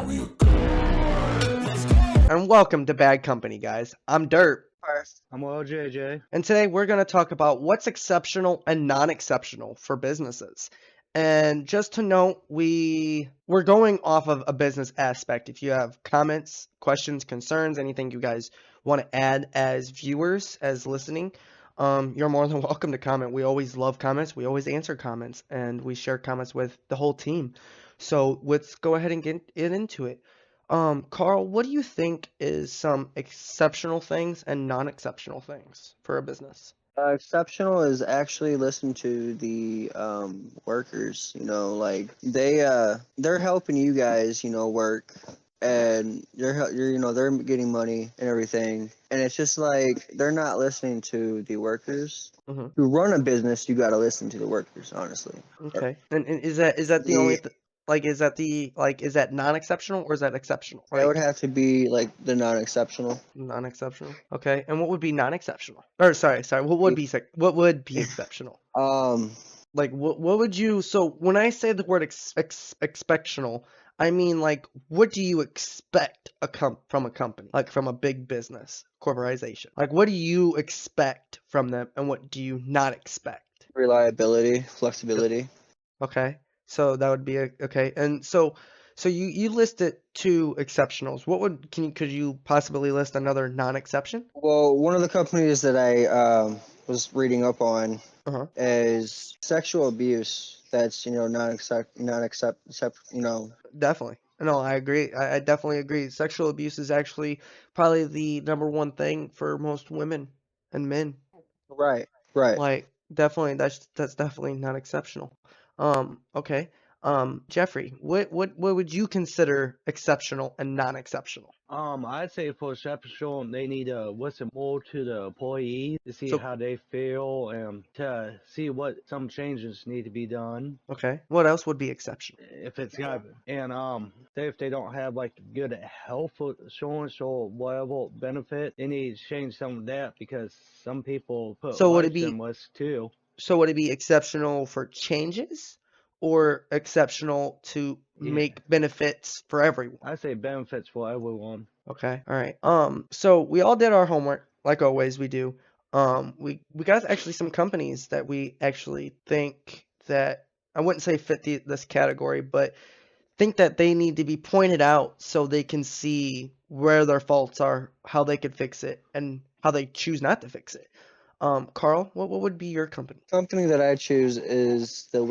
And welcome to Bad Company, guys. I'm Dirt. I'm JJ. And today we're going to talk about what's exceptional and non-exceptional for businesses. And just to note, we're going off of a business aspect. If you have comments, questions, concerns, anything you guys want to add as viewers, as listening, you're more than welcome to comment. We always love comments. We always answer comments, and we share comments with the whole team. So let's go ahead and get into it. Carl, what do you think is some exceptional things and non-exceptional things for a business? Exceptional is actually listen to the workers. Like they're helping you guys, work, and they're getting money and everything. And it's just like they're not listening to the workers. Mm-hmm. To run a business, you got to listen to the workers, honestly. Okay. And is that the only is that non-exceptional or is that exceptional? That would have to be like the non-exceptional. Non-exceptional. Okay. And what would be non-exceptional? Or sorry. What would be exceptional? Like what would you? So when I say the word exceptional, I mean like what do you expect from a company, like from a big business corporation? Like what do you expect from them, and what do you not expect? Reliability, flexibility. Okay. So that would be okay. And so you listed two exceptionals. Could you possibly list another non-exception? Well, one of the companies that I was reading up on is sexual abuse. That's non-accept. Definitely. No, I agree. I definitely agree. Sexual abuse is actually probably the number one thing for most women and men. Right. Like definitely that's definitely not exceptional. Okay. Jeffrey, what would you consider exceptional and non-exceptional? I'd say for exceptional, they need to listen more to the employees to see how they feel and to see what some changes need to be done. Okay. What else would be exceptional? If it's got say if they don't have like good health insurance or whatever benefit, they need to change some of that because some people put life in risk too. So would it be exceptional for changes or exceptional to make benefits for everyone? I say benefits for everyone. Okay. All right. So we all did our homework, like always we do. We got actually some companies that we actually think that I wouldn't say fit this category, but think that they need to be pointed out so they can see where their faults are, how they could fix it, and how they choose not to fix it. Carl, what would be your company? Company that I choose is the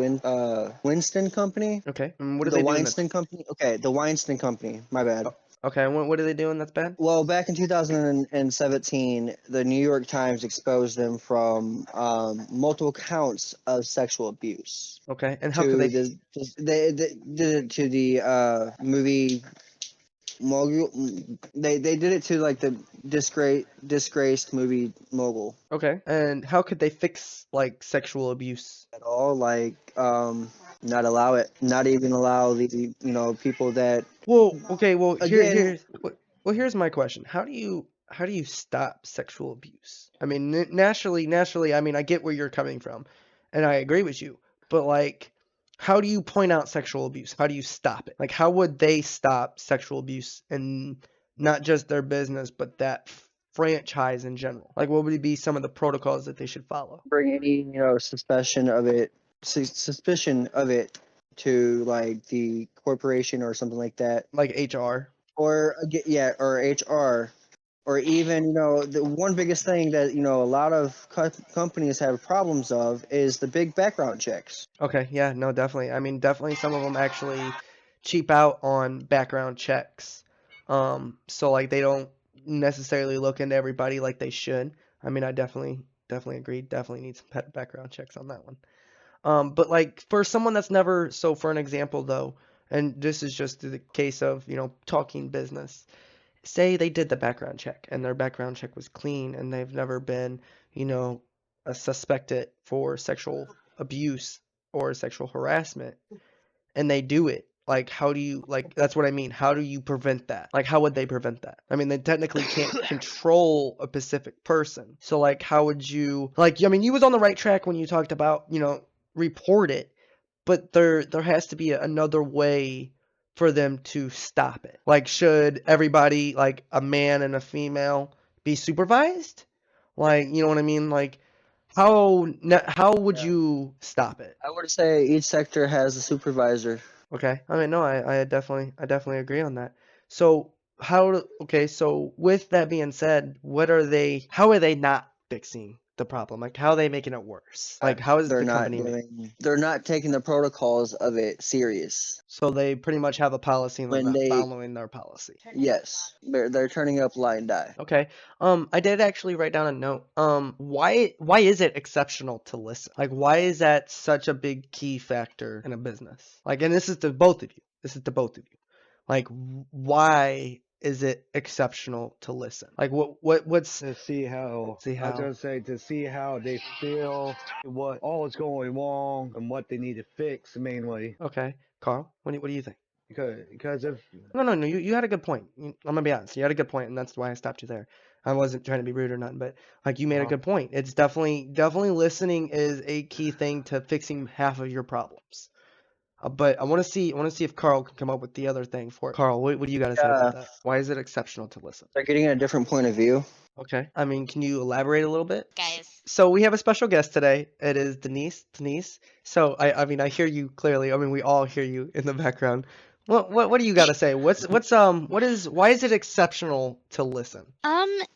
Winston Company. Okay. And what are they doing? The Weinstein Company. Okay, the Weinstein Company. My bad. Okay. And what are they doing that's bad? Well, back in 2017, the New York Times exposed them from multiple counts of sexual abuse. Okay. And how could they did it to the movie mogul. They did it to like the disgraced movie mogul. Okay. And how could they fix like sexual abuse at all? Like not allow it, not even allow the people that. Well, okay. Well, here's my question. How do you stop sexual abuse? I mean, naturally, I mean, I get where you're coming from, and I agree with you. But like, how do you point out sexual abuse? How do you stop it? Like, how would they stop sexual abuse and not just their business, but that franchise in general? Like, what would be some of the protocols that they should follow? Bring any suspicion of it to like the corporation or something like that, like HR or HR, or even the one biggest thing that a lot of companies have problems of is the big background checks. Okay, yeah, no, definitely. I mean, definitely some of them actually cheap out on background checks. So like they don't necessarily look into everybody like they should. I mean, I definitely agree. Definitely need some background checks on that one. But like for someone that's never, so for an example though, and this is just the case of, talking business. Say they did the background check and their background check was clean and they've never been, suspected for sexual abuse or sexual harassment, and they do it. Like, how do you, like, that's what I mean. How do you prevent that? Like, how would they prevent that? I mean, they technically can't control a specific person. So, like, how would you, like, I mean, you was on the right track when you talked about, report it, but there has to be another way for them to stop it? Like, should everybody, like a man and a female, be supervised? Like, you know what I mean? Like, how would you stop it? I would say each sector has a supervisor. Okay. I mean, no, I definitely agree on that. So okay, so with that being said, how are they not fixing the problem? Like, how are they making it worse? Like, how is They're the not company they're not taking the protocols of it serious. So they pretty much have a policy and they're When not they following their policy. Yes, they're turning up blind eye. Okay. I did actually write down a note. Why is it exceptional to listen? Like, why is that such a big key factor in a business? Like, and this is to both of you. This is to both of you. Like, why is it exceptional to listen? Like, what's To see how, see I was how? gonna say, to see how they feel, what all is going wrong, and what they need to fix mainly. Okay, Carl, what do you think? Because if No, you had a good point. I'm gonna be honest, you had a good point, and that's why I stopped you there. I wasn't trying to be rude or nothing, but like you made a good point. It's definitely listening is a key thing to fixing half of your problems. But I want to see if Carl can come up with the other thing for it. Carl, what do you got to say about that? Why is it exceptional to listen? They're getting a different point of view. Okay, I mean, can you elaborate a little bit? Guys. So we have a special guest today. It is Denise. So I mean, I hear you clearly. I mean, we all hear you in the background. What do you got to say? Why is it exceptional to listen?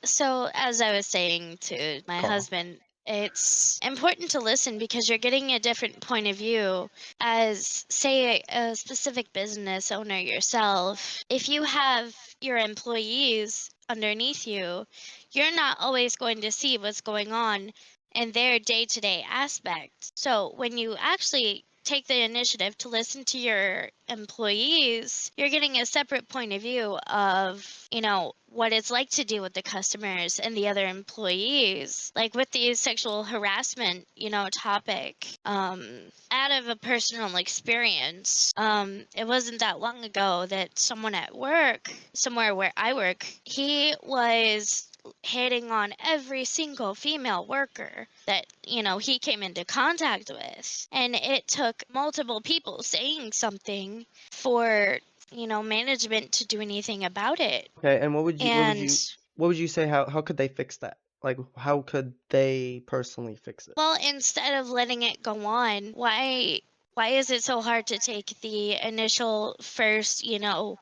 So as I was saying to my Carl. husband, it's important to listen because you're getting a different point of view as, say, a specific business owner yourself. If you have your employees underneath you, you're not always going to see what's going on in their day-to-day aspect. So when you actually take the initiative to listen to your employees, you're getting a separate point of view of, what it's like to deal with the customers and the other employees. Like with the sexual harassment, topic, out of a personal experience, it wasn't that long ago that someone at work, somewhere where I work, he was hitting on every single female worker that he came into contact with, and it took multiple people saying something for management to do anything about it. Okay, and what would you say? How could they fix that? Like, how could they personally fix it? Well, instead of letting it go on, why is it so hard to take the initial first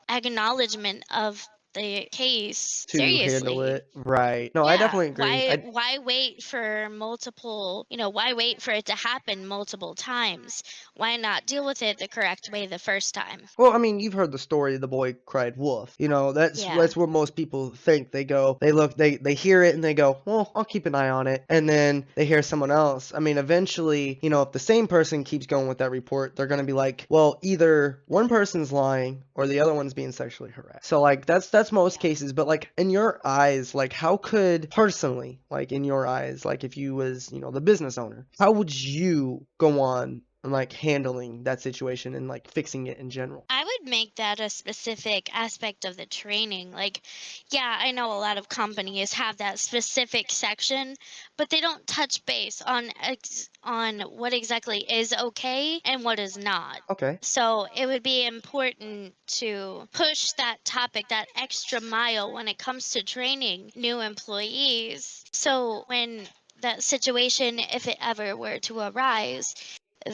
acknowledgement of the case To seriously? handle it right. No, I definitely agree. Why wait for multiple, why wait for it to happen multiple times? Why not deal with it the correct way the first time? Well, I mean, you've heard the story, the boy cried wolf. That's what most people think. They go, they look, they hear it and they go, well, I'll keep an eye on it. And then they hear someone else. I mean, eventually, if the same person keeps going with that report, they're going to be like, well, either one person's lying or the other one's being sexually harassed. So like, that's most cases. But like in your eyes, like how could personally, like in your eyes, like if you was, the business owner, how would you go on and like handling that situation and like fixing it in general? I would make that a specific aspect of the training. Like, yeah, I know a lot of companies have that specific section, but they don't touch base on what exactly is okay and what is not. Okay. So it would be important to push that topic that extra mile when it comes to training new employees. So when that situation, if it ever were to arise,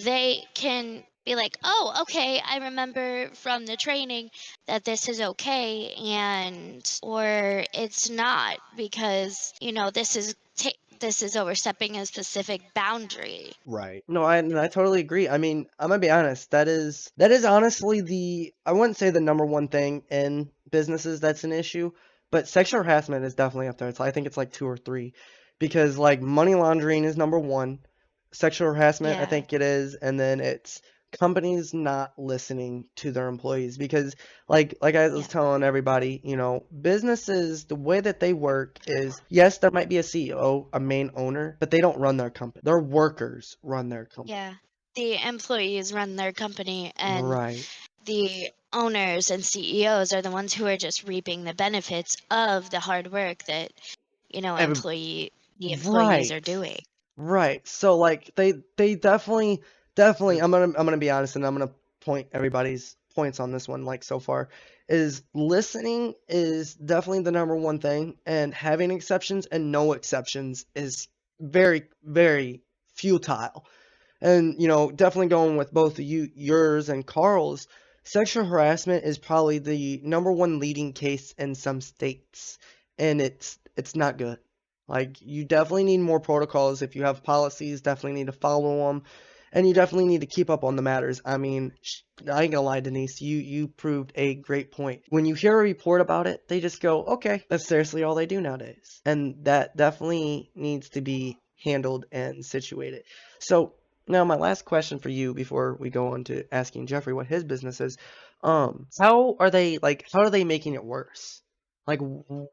they can be like, oh, okay, I remember from the training that this is okay, or it's not because, this is overstepping a specific boundary. Right. No, I totally agree. I mean, I'm gonna be honest. That is honestly I wouldn't say the number one thing in businesses that's an issue, but sexual harassment is definitely up there. I think it's like 2 or 3, because like money laundering is number 1, sexual harassment I think it is, and then it's companies not listening to their employees, because like I was telling everybody, businesses, the way that they work is, yes, there might be a CEO, a main owner, but they don't run their company. Their workers run their company. Yeah. The employees run their company, and Right. the owners and CEOs are the ones who are just reaping the benefits of the hard work that, the employees are doing. Right. So like they definitely I'm gonna be honest, and I'm gonna point everybody's points on this one, like so far, is listening is definitely the number one thing, and having exceptions and no exceptions is very, very futile. And, definitely going with both of yours and Carl's, sexual harassment is probably the number one leading case in some states, and it's not good. Like, you definitely need more protocols. If you have policies, definitely need to follow them, and you definitely need to keep up on the matters. I mean, I ain't gonna lie, Denise, you proved a great point. When you hear a report about it, they just go, okay, that's seriously all they do nowadays. And that definitely needs to be handled and situated. So, now, my last question for you before we go on to asking Jeffrey what his business is, how are they making it worse? Like,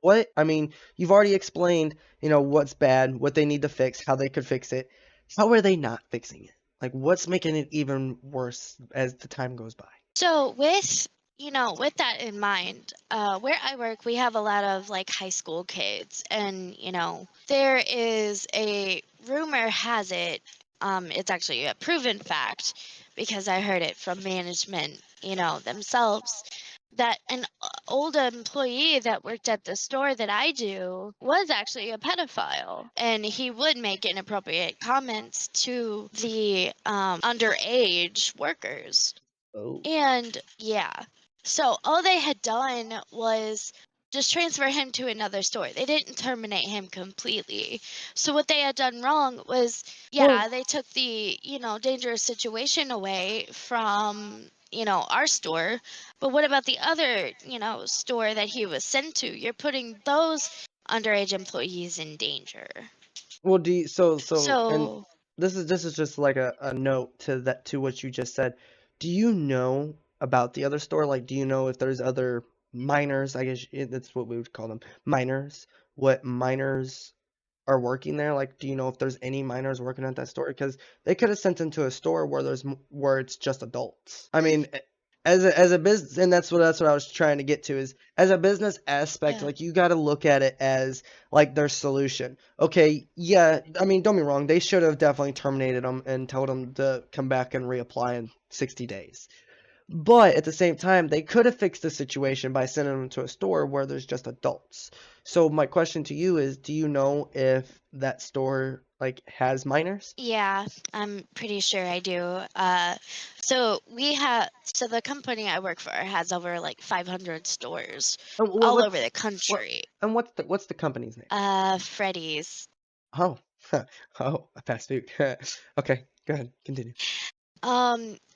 what? I mean, you've already explained, what's bad, what they need to fix, how they could fix it. How are they not fixing it? Like, what's making it even worse as the time goes by? So with that in mind, where I work, we have a lot of like high school kids, and there is a rumor has it, it's actually a proven fact because I heard it from management, themselves, that an old employee that worked at the store that I do was actually a pedophile, and he would make inappropriate comments to the underage workers. Oh. And yeah, so all they had done was just transfer him to another store. They didn't terminate him completely. So what they had done wrong was, they took the, dangerous situation away from, our store. But what about the other, store that he was sent to? You're putting those underage employees in danger. Well, do you, and So this is just like a note to what you just said. Do you know about the other store? Like, do you know if there's other minors? I guess that's what we would call them, minors. What minors are working there? Like, do you know if there's any minors working at that store? Because they could have sent them to a store where it's just adults. I mean, as a business, and that's what I was trying to get to, is as a business aspect, yeah. like, you got to look at it as like their solution. Okay, yeah, I mean, don't be wrong, they should have definitely terminated them and told them to come back and reapply in 60 days. But at the same time, they could have fixed the situation by sending them to a store where there's just adults. So my question to you is, do you know if that store like has minors? Yeah, I'm pretty sure I do. So the company I work for has over like 500 stores And all over the what country. and what's the company's name? Freddy's. Oh, oh, a fast food. Okay, go ahead, continue.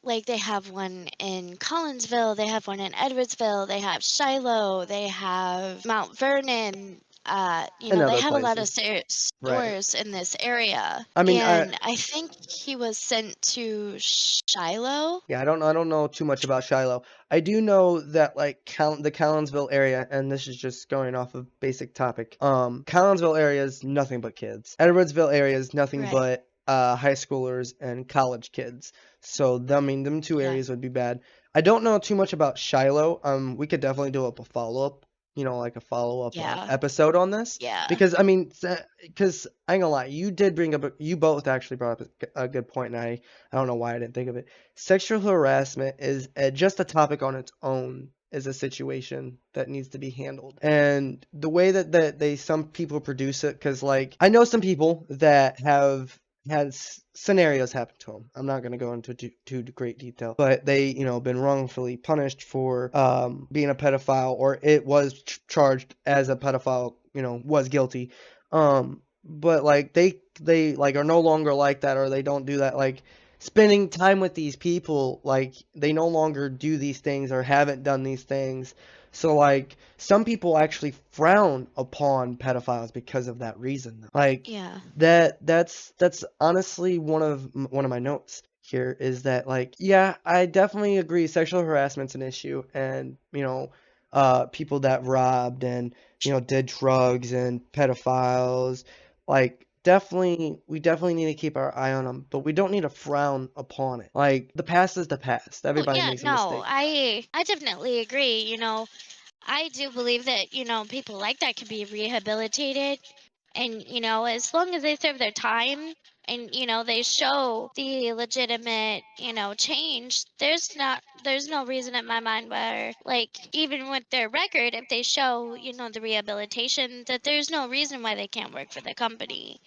Like they have one in Collinsville, they have one in Edwardsville, they have Shiloh, they have Mount Vernon. And They other have a lot of places, right? stores in this area, I mean, and I think he was sent to Shiloh. yeah, I don't know too much about Shiloh. I do know that like the Collinsville area, and this is just going off of basic topic. Collinsville area is nothing but kids. Edwardsville area is nothing Right. but high schoolers and college kids. So I mean, them two Yeah. areas would be bad. I don't know too much about Shiloh. We could definitely do a follow-up, like a follow-up Yeah. episode on this. Yeah. Because I mean, because I ain't gonna lie, you both actually brought up a good point, and I don't know why I didn't think of it. Sexual harassment is just a topic on its own, is a situation that needs to be handled. And the way that some people produce it, because like I know some people that have had scenarios happen to them. I'm not going to go into too great detail, but they, been wrongfully punished for being a pedophile, or it was charged as a pedophile, was guilty. But like they like are no longer like that, or they don't do that. Like spending time with these people, like they no longer do these things or haven't done these things. So like some people actually frown upon pedophiles because of that reason. Like Yeah. that's honestly one of my notes here, is that like, yeah, I definitely agree sexual harassment's an issue, and people that robbed and did drugs and pedophiles, like we definitely need to keep our eye on them, but we don't need to frown upon it. Like the past is the past. Oh, Everybody yeah, makes a no, mistake. I definitely agree. I do believe that, people like that can be rehabilitated. And, as long as they serve their time, and they show the legitimate change, there's no reason in my mind where, like, even with their record, if they show the rehabilitation, that there's no reason why they can't work for the company.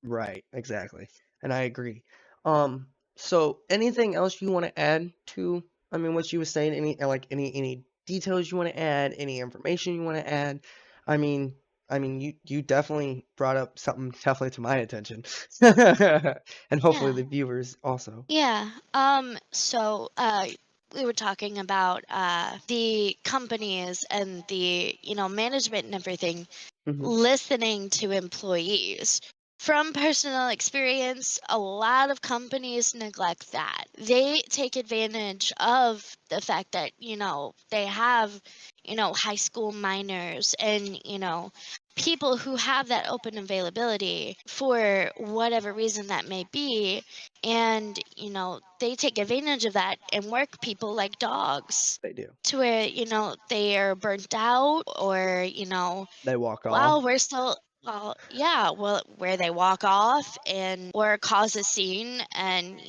Right, exactly. And I agree. So anything else you want to add to, I mean, what you were saying, any details you want to add, any information you want to add? I mean, you definitely brought up something definitely to my attention. And hopefully Yeah. the viewers also. Yeah. So we were talking about the companies and the management and everything Hmm. listening to employees. From personal experience, a lot of companies neglect that. They take advantage of the fact that, they have, high school minors and, people who have that open availability for whatever reason that may be. And, they take advantage of that and work people like dogs They do. to where, they are burnt out or, They walk off. well, we're still, well, yeah, well, where they walk off and or cause a scene and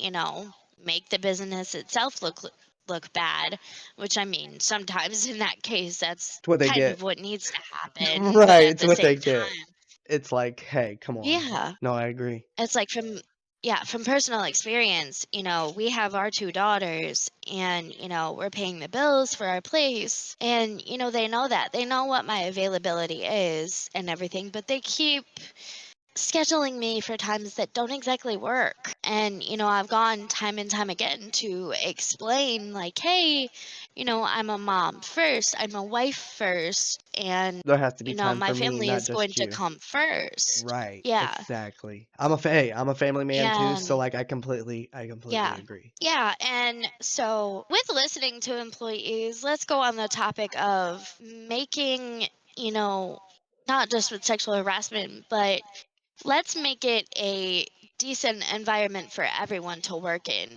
make the business itself look bad, which I mean, sometimes in that case, that's It's what they kind get. of what needs to happen. But Right, at it's the what they same get. time, It's like, hey, come on. yeah, No, I agree. it's like from personal experience, we have our two daughters and, we're paying the bills for our place. And, they know that. They know what my availability is and everything, but they keep scheduling me for times that don't exactly work. And, I've gone time and time again to explain, like, hey, I'm a mom first, I'm a wife first, and, There has to be time my for me, family not is going just to you. come first. Right, Yeah. exactly. I'm a family man too, so And like I completely yeah. agree. Yeah. And so with listening to employees, let's go on the topic of making, you know, not just with sexual harassment, but let's make it a decent environment for everyone to work in.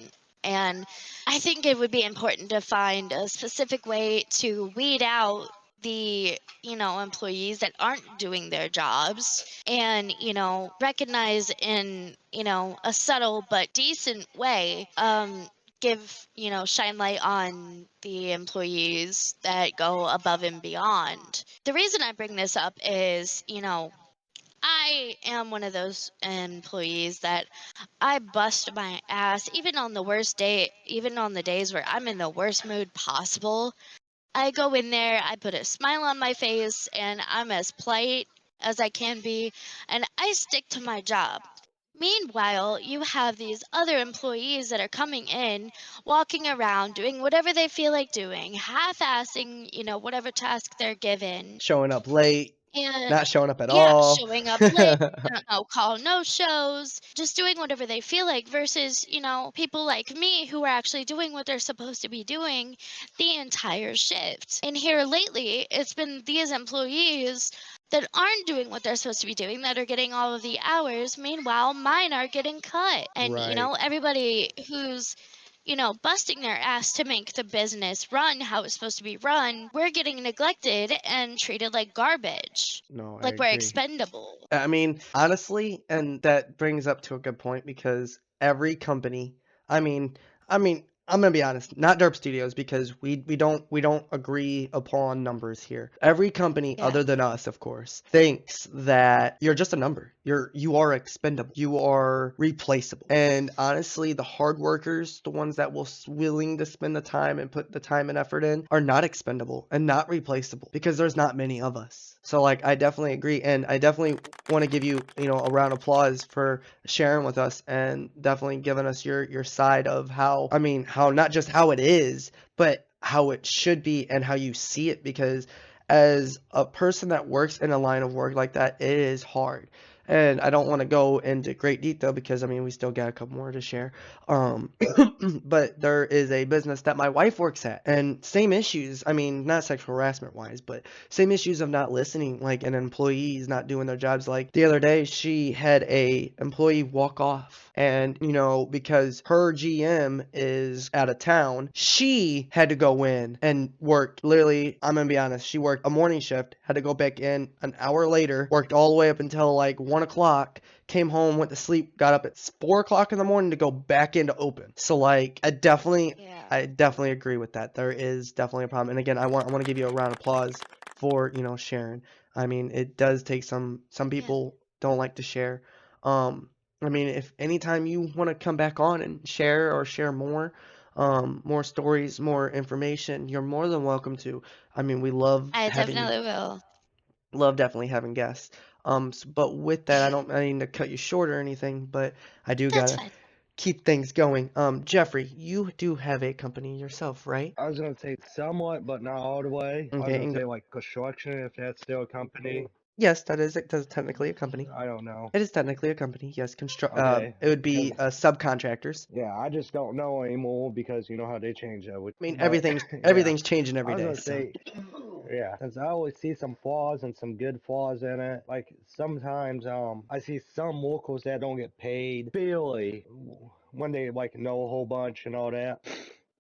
And I think it would be important to find a specific way to weed out the employees that aren't doing their jobs and recognize in a subtle but decent way, give shine light on the employees that go above and beyond. The reason I bring this up is I am one of those employees that I bust my ass even on the worst day, even on the days where I'm in the worst mood possible. I go in there, I put a smile on my face, and I'm as polite as I can be, and I stick to my job. Meanwhile, you have these other employees that are coming in, walking around, doing whatever they feel like doing, half-assing, whatever task they're given. Showing up late, And not showing up at yeah, all. showing up late, no call, no shows, just doing whatever they feel like versus, people like me who are actually doing what they're supposed to be doing the entire shift. And here lately, it's been these employees that aren't doing what they're supposed to be doing that are getting all of the hours. Meanwhile, mine are getting cut. And, Right. everybody who's busting their ass to make the business run how it's supposed to be run, we're getting neglected and treated like garbage, No, I like we're agree. expendable. I mean, honestly, and that brings up to a good point because every company, I mean, I'm gonna be honest, not Derp Studios because we don't agree upon numbers here. Every company Yeah. other than us, of course, thinks that you're just a number. You are expendable. You are replaceable. And honestly, the hard workers, the ones that willing to spend the time and put the time and effort in, are not expendable and not replaceable because there's not many of us. So like I definitely agree, and I definitely want to give you a round of applause for sharing with us and definitely giving us your side of how not just how it is, but how it should be and how you see it, because as a person that works in a line of work like that, it is hard. And I don't want to go into great detail because we still got a couple more to share. But there is a business that my wife works at, and same issues. Not sexual harassment wise, but same issues of not listening, like an employee's not doing their jobs. Like the other day, she had a employee walk off And, you know, because her GM is out of town, she had to go in and work. Literally, I'm going to be honest, she worked a morning shift, had to go back in an hour later, worked all the way up until like 1 o'clock, came home, went to sleep, got up at 4 o'clock in the morning to go back into open. So like, I definitely agree with that. There is definitely a problem. And again, I want to give you a round of applause for, you know, sharing. I mean, it does take some people don't like to share. I mean, if anytime you want to come back on and share or share more stories, more information, you're more than welcome to. I mean, we love I having definitely will. love definitely having guests. But with that, I don't mean to cut you short or anything, but I do That's gotta fine. keep things going. Jeffrey, you do have a company yourself, right? I was gonna say somewhat, but not all the way. I was Okay, gonna say like construction, if that's still a company. yes, that's technically a company. I don't know. It is technically a company. Yes, Okay. it would be subcontractors. Yeah, I just don't know anymore because you know how they change that. I mean, But, everything's changing I every was day. gonna So. say, yeah, since I always see some flaws and some good flaws in it. Like sometimes, I see some locals that don't get paid fairly when they like know a whole bunch and all that.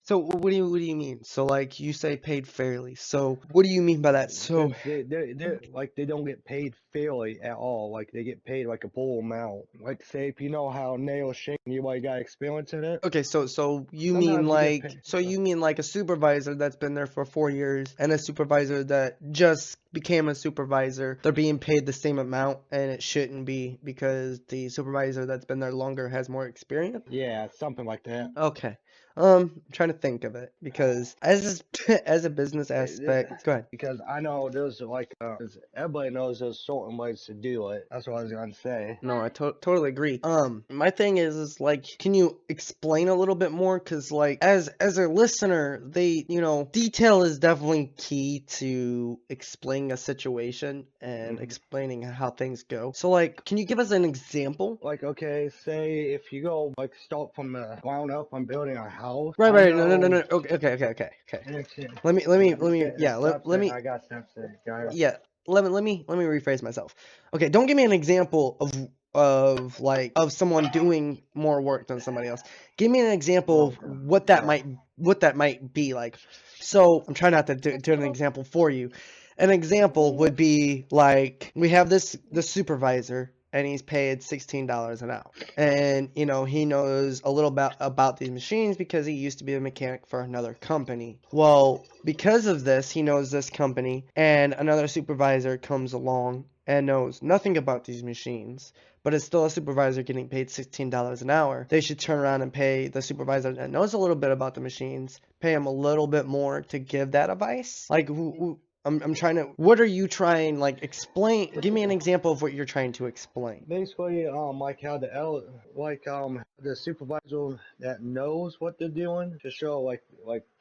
So what do you mean? So like you say paid fairly. So what do you mean by that? So Since they like they don't get paid fairly at all. Like they get paid like a full amount. Like say if you know how nails shape, you like got experience in it. okay, so you Sometimes mean you get paid. like a supervisor that's been there for 4 years and a supervisor that just became a supervisor, they're being paid the same amount and it shouldn't be because the supervisor that's been there longer has more experience? Yeah, something like that. Okay. I'm trying to think of it because as a business aspect, go ahead. Because I know there's like, 'cause everybody knows there's certain ways to do it. That's what I was gonna say. No, I totally agree. My thing is like, can you explain a little bit more? Cause like, as a listener, detail is definitely key to explaining a situation and explaining how things go. So like, can you give us an example? Like, okay, say if you go like start from the ground up on building a house. Right. No. Okay. Let me. Yeah. Let me. I got steps in, guys. Yeah, let me rephrase myself. Okay, don't give me an example of someone doing more work than somebody else. Give me an example of what that might be like. So I'm trying not to do an example for you. An example would be like we have the supervisor and he's paid $16 an hour. And, you know, he knows a little about these machines because he used to be a mechanic for another company. Well, because of this, he knows this company, and another supervisor comes along and knows nothing about these machines, but is still a supervisor getting paid $16 an hour. They should turn around and pay the supervisor that knows a little bit about the machines, pay him a little bit more to give that advice. Like, I'm trying to. What are you trying? Like, explain. Give me an example of what you're trying to explain. Basically, like how the supervisor that knows what they're doing to show like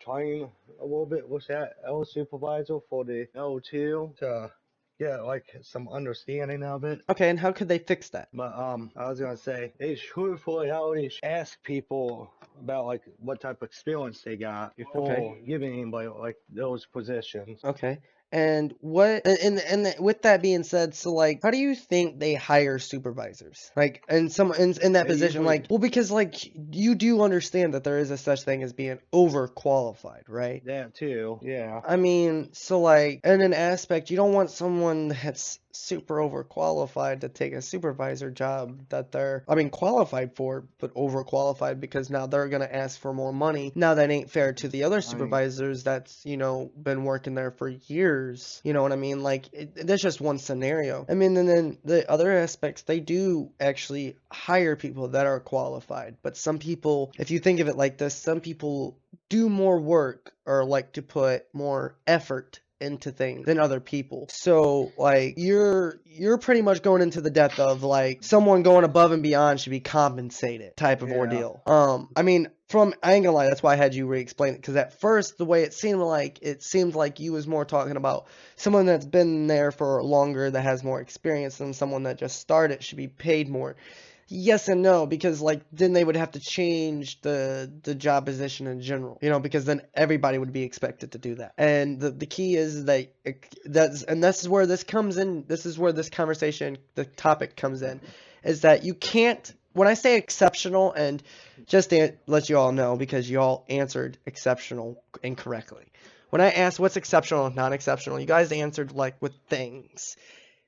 trying a little bit with that L supervisor for the L2 to get like some understanding of it. Okay, and how could they fix that? But I was gonna say they truthfully always ask people about like what type of experience they got before giving anybody like those positions. Okay. And what and with that being said, so like how do you think they hire supervisors? Like in that position, like well, because like you do understand that there is a such thing as being overqualified, right? That too, yeah. I mean, so like in an aspect, you don't want someone that's super overqualified to take a supervisor job that they're qualified for, but overqualified because now they're gonna ask for more money. Now that ain't fair to the other supervisors that's, you know, been working there for years. You know what I mean? Like that's just one scenario. I mean, and then the other aspects, they do actually hire people that are qualified, but some people, if you think of it like this, some people do more work or like to put more effort into things than other people. So like you're pretty much going into the depth of like someone going above and beyond should be compensated type of ordeal. I mean, I ain't gonna lie, that's why I had you re-explain it, because at first the way it seemed like you was more talking about someone that's been there for longer that has more experience than someone that just started should be paid more. Yes and no, because like then they would have to change the job position in general, you know, because then everybody would be expected to do that. And the key is that this is where this comes in. This is where this conversation, the topic comes in, is that you can't when I say exceptional, and just to let you all know, because you all answered exceptional incorrectly. When I asked what's exceptional and non-exceptional, you guys answered like with things.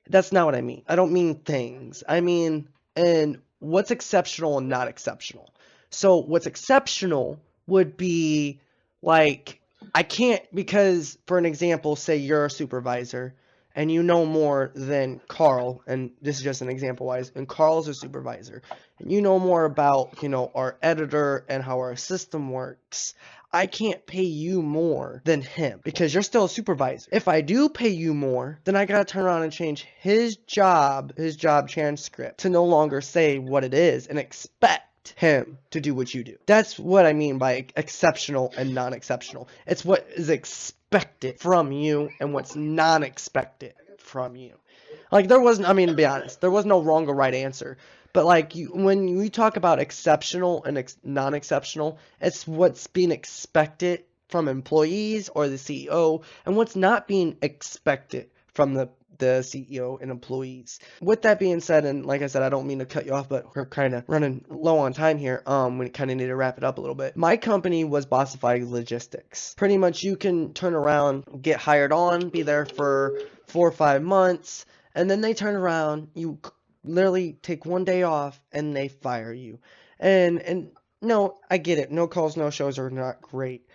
That's not what I mean. I don't mean things. I mean, and what's exceptional and not exceptional. So what's exceptional would be like, I can't, because for an example, say you're a supervisor and you know more than Carl, and this is just an example wise, and Carl's a supervisor, and you know more about, our editor and how our system works. I can't pay you more than him because you're still a supervisor. If I do pay you more, then I gotta turn around and change his job transcript to no longer say what it is and expect him to do what you do. That's what I mean by exceptional and non-exceptional. It's what is expected from you and what's non-expected from you. Like to be honest, there was no wrong or right answer. But like when you talk about exceptional and non-exceptional, it's what's being expected from employees or the CEO and what's not being expected from the CEO and employees. With that being said, and like I said, I don't mean to cut you off, but we're kind of running low on time here. We kind of need to wrap it up a little bit. My company was Bossify Logistics. Pretty much you can turn around, get hired on, be there for 4 or 5 months, and then they turn around, you literally take one day off and they fire you. And no, I get it. No calls, no shows are not great.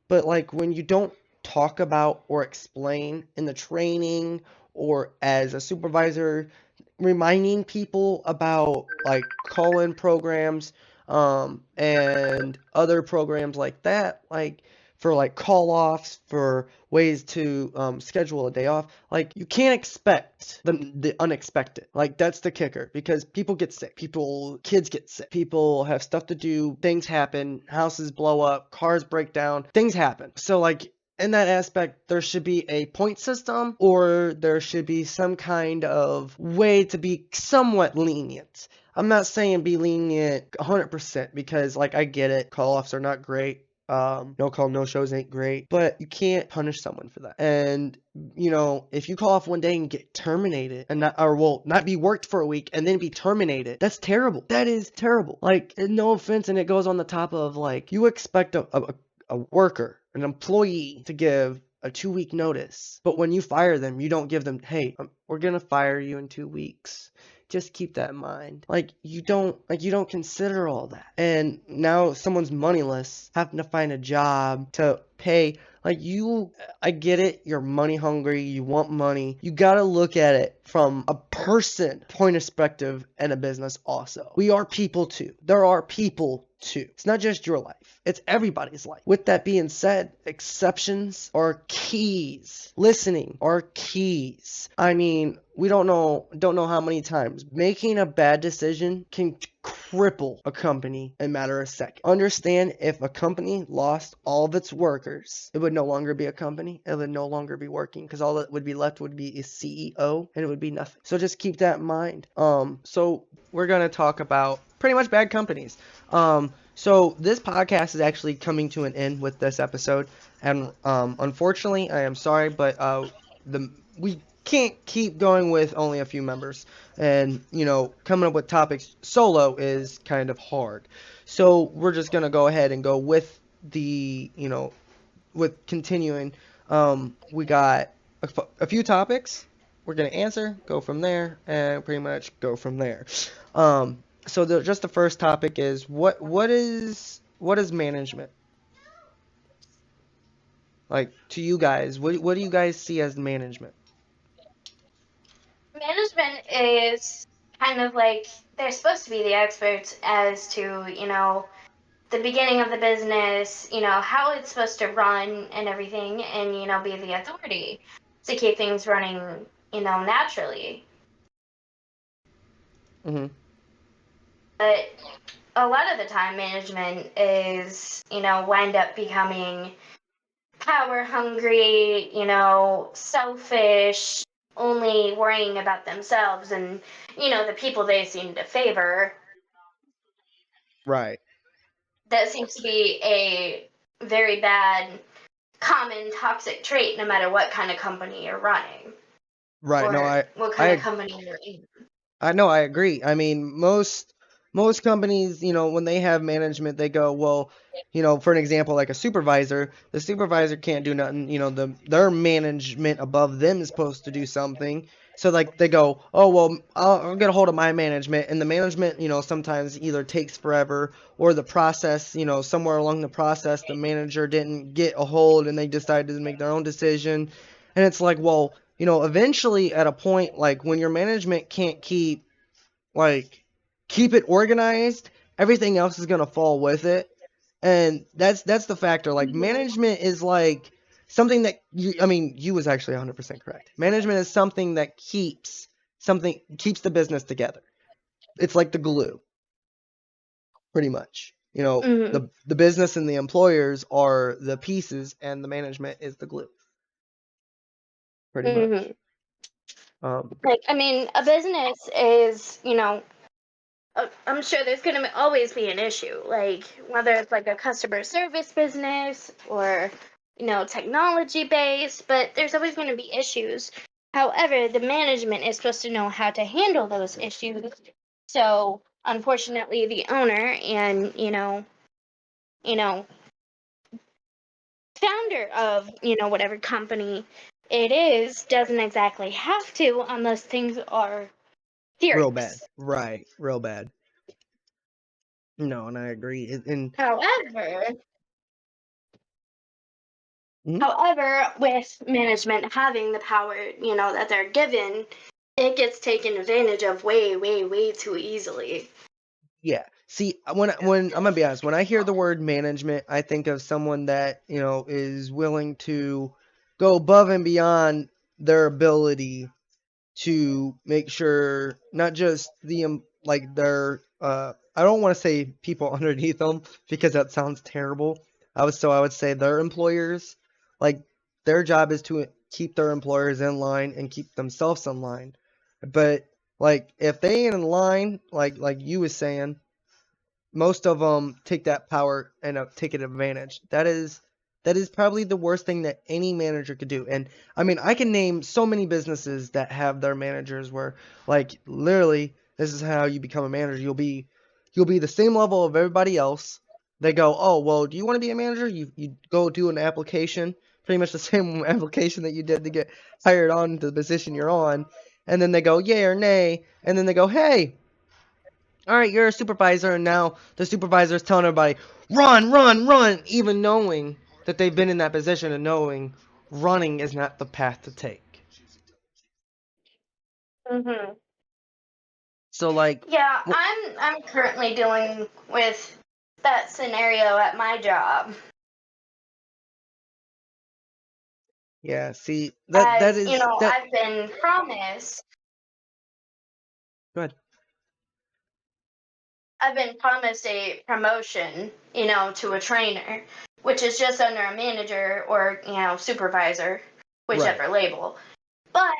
But like when you don't talk about or explain in the training or as a supervisor, reminding people about like call-in programs and other programs like that, like for like call-offs, for ways to schedule a day off. Like you can't expect the unexpected. Like that's the kicker, because people get sick, kids get sick, people have stuff to do, things happen, houses blow up, cars break down, things happen. So like in that aspect, there should be a point system, or there should be some kind of way to be somewhat lenient. I'm not saying be lenient 100%, because like I get it, call-offs are not great. No call, no shows ain't great, but you can't punish someone for that. And if you call off one day and get terminated and not be worked for a week and then be terminated, that's terrible. That is terrible. Like, no offense, and it goes on the top of like, you expect a worker, an employee, to give a 2-week notice, but when you fire them, you don't give them, hey, we're gonna fire you in 2 weeks. Just keep that in mind. Like you don't consider all that. And now someone's moneyless, having to find a job to pay. Like I get it, you're money hungry, you want money. You gotta look at it from a person point of perspective and a business also. We are people too. There are people too. It's not just your life. It's everybody's life. With that being said, exceptions are keys. Listening are keys. I mean, we don't know how many times making a bad decision can cripple a company in a matter of seconds. Understand, if a company lost all of its workers, it would no longer be a company. It would no longer be working, because all that would be left would be a CEO, and it would be nothing. So just keep that in mind. So we're gonna talk about pretty much bad companies. So this podcast is actually coming to an end with this episode, and unfortunately, I am sorry, but we can't keep going with only a few members, and coming up with topics solo is kind of hard. So we're just gonna go ahead and go with with continuing. We got a few topics. We're gonna answer, go from there, and pretty much go from there. So just the first topic is what is management? Like, to you guys, what do you guys see as management? Management is kind of like, they're supposed to be the experts as to, the beginning of the business, how it's supposed to run and everything, and, be the authority to keep things running, naturally. Mm-hmm. But a lot of the time, management is, wind up becoming power hungry, selfish, only worrying about themselves and, the people they seem to favor. Right. That seems to be a very bad, common toxic trait, no matter what kind of company you're running. Right. Or No, what kind of company you're in. I know, I agree. I mean, most most companies, when they have management, they go, well, for an example, like a supervisor, the supervisor can't do nothing. Their management above them is supposed to do something. So like they go, oh well, I'll get a hold of my management, and the management, sometimes either takes forever, or the process, somewhere along the process, the manager didn't get a hold, and they decided to make their own decision, and it's like, well, eventually at a point, like when your management can't keep it organized, everything else is gonna fall with it, and that's the factor. Like management is like something that you was actually 100% correct. Management is something that keeps the business together. It's like the glue, pretty much. Mm-hmm. The business and the employers are the pieces, and the management is the glue, pretty Mm-hmm. much. Um, Like, I mean, a business is, I'm sure there's going to always be an issue, like whether it's like a customer service business or, technology based, but there's always going to be issues. However, the management is supposed to know how to handle those issues. So, unfortunately, the owner and, you know, founder of, whatever company it is doesn't exactly have to unless things are real bad, serious. right? Real bad. No, and I agree. And However, mhm. However, with management having the power, that they're given, it gets taken advantage of way, way, way too easily. Yeah. See, when I'm gonna be honest, when I hear the word management, I think of someone that is willing to go above and beyond their ability to make sure not just like their I don't want to say people underneath them, because that sounds terrible. I would say their employers, like their job is to keep their employers in line and keep themselves in line. But like if they ain't in line, like you was saying, most of them take that power and take it advantage. That is probably the worst thing that any manager could do. And I mean, I can name so many businesses that have their managers where, like, literally, this is how you become a manager. You'll be the same level of everybody else. They go, oh well, do you want to be a manager? You go do an application, pretty much the same application that you did to get hired on to the position you're on, and then they go yay or nay, and then they go, hey, all right, you're a supervisor, and now the supervisor is telling everybody, run, run, run, even knowing that they've been in that position and knowing running is not the path to take. Mm-hmm. So, like, Yeah, I'm currently dealing with that scenario at my job. yeah, see, that As is that. I've been promised. Go ahead. I've been promised a promotion, to a trainer, which is just under a manager or, supervisor, Right. whichever label. But,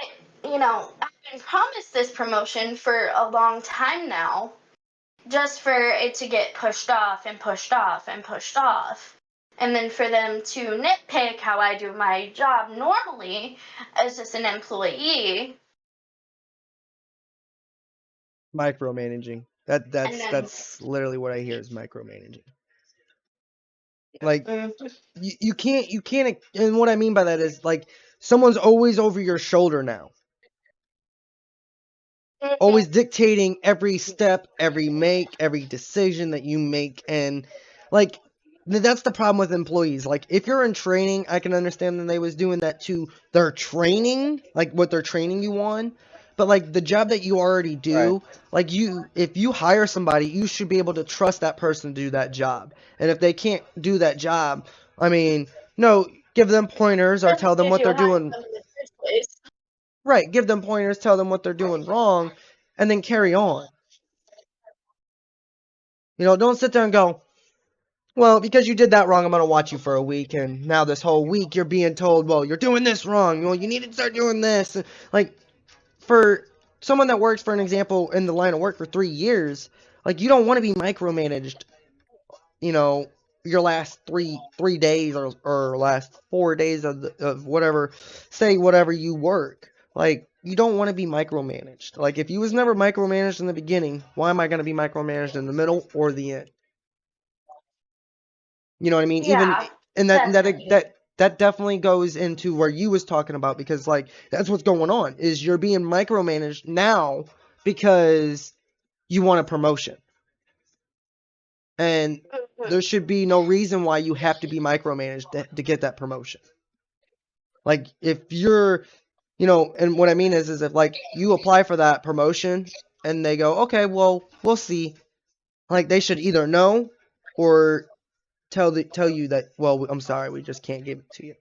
I've been promised this promotion for a long time now, just for it to get pushed off and pushed off and pushed off. And then for them to nitpick how I do my job normally as just an employee. Micromanaging. And then, That's literally what I hear is micromanaging. Like, mm, you can't, and what I mean by that is, like, someone's always over your shoulder now. Always dictating every step, every decision that you make. And like, that's the problem with employees. Like, if you're in training, I can understand that they was doing that to their training, like what they're training you on. But like the job that you already Right. do, like, if you hire somebody, you should be able to trust that person to do that job. And if they can't do that job, I mean, no, give them pointers or tell them did what you they're hire doing. them in the first place? Right, give them pointers, tell them what they're doing wrong, and then carry on. Don't sit there and go, well, because you did that wrong, I'm going to watch you for a week, and now this whole week you're being told, well, you're doing this wrong, well, you need to start doing this. Like, for someone that works, for an example, in the line of work for 3 years, like, you don't want to be micromanaged, you know, your last three days, or last 4 days of whatever, say whatever you work. Like, you don't want to be micromanaged. Like if you was never micromanaged in the beginning, why am I going to be micromanaged in the middle or the end? You know what I mean? Even Yeah, and definitely. that definitely goes into where you was talking about, because like that's what's going on is you're being micromanaged now because you want a promotion. And Mhm. there should be no reason why you have to be micromanaged to get that promotion. Like if you're, and what I mean is if like you apply for that promotion and they go, okay, well, we'll see. Like they should either know or tell you that, well, I'm sorry, we just can't give it to you.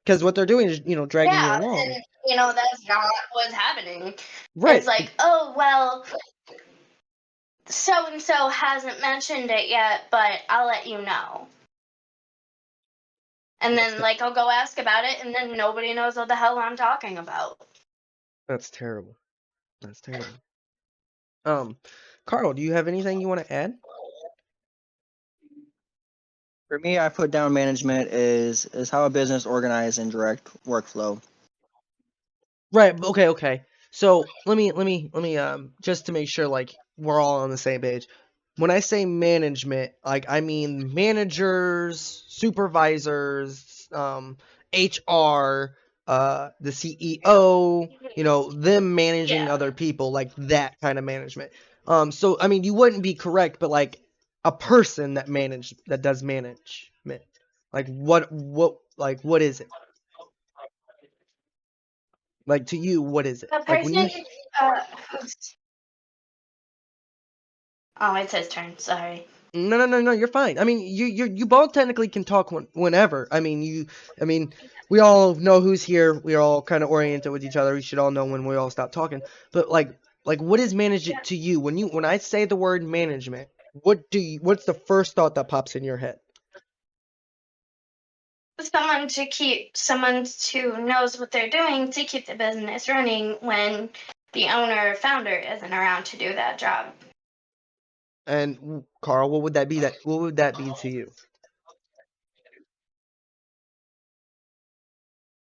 Because what they're doing is, dragging you Yeah, along. and that's not what's happening. It's Right. like, oh well, so and so hasn't mentioned it yet, but I'll let you know. And then like I'll go ask about it, and then nobody knows what the hell I'm talking about. That's terrible. That's terrible. Carl, do you have anything you want to add? For me, I put down management is how a business organized and direct workflow. Right. Okay. So let me just to make sure like we're all on the same page. When I say management, like I mean managers, supervisors, HR, the CEO, them managing Yeah. other people, like that kind of management. So I mean you wouldn't be correct, but like a person that does management. Like what is it? Like to you, what is it? A Like when you person. Uh, oh, it's his turn. Sorry. No, you're fine. I mean, you both technically can talk whenever. I mean, we all know who's here. We're all kind of oriented with each other. We should all know when we all stop talking. But like what is management to you? When I say the word management, what's the first thought that pops in your head? Someone who knows what they're doing to keep the business running when the owner or founder isn't around to do that job. And Carl, what would that be? What would that be to you?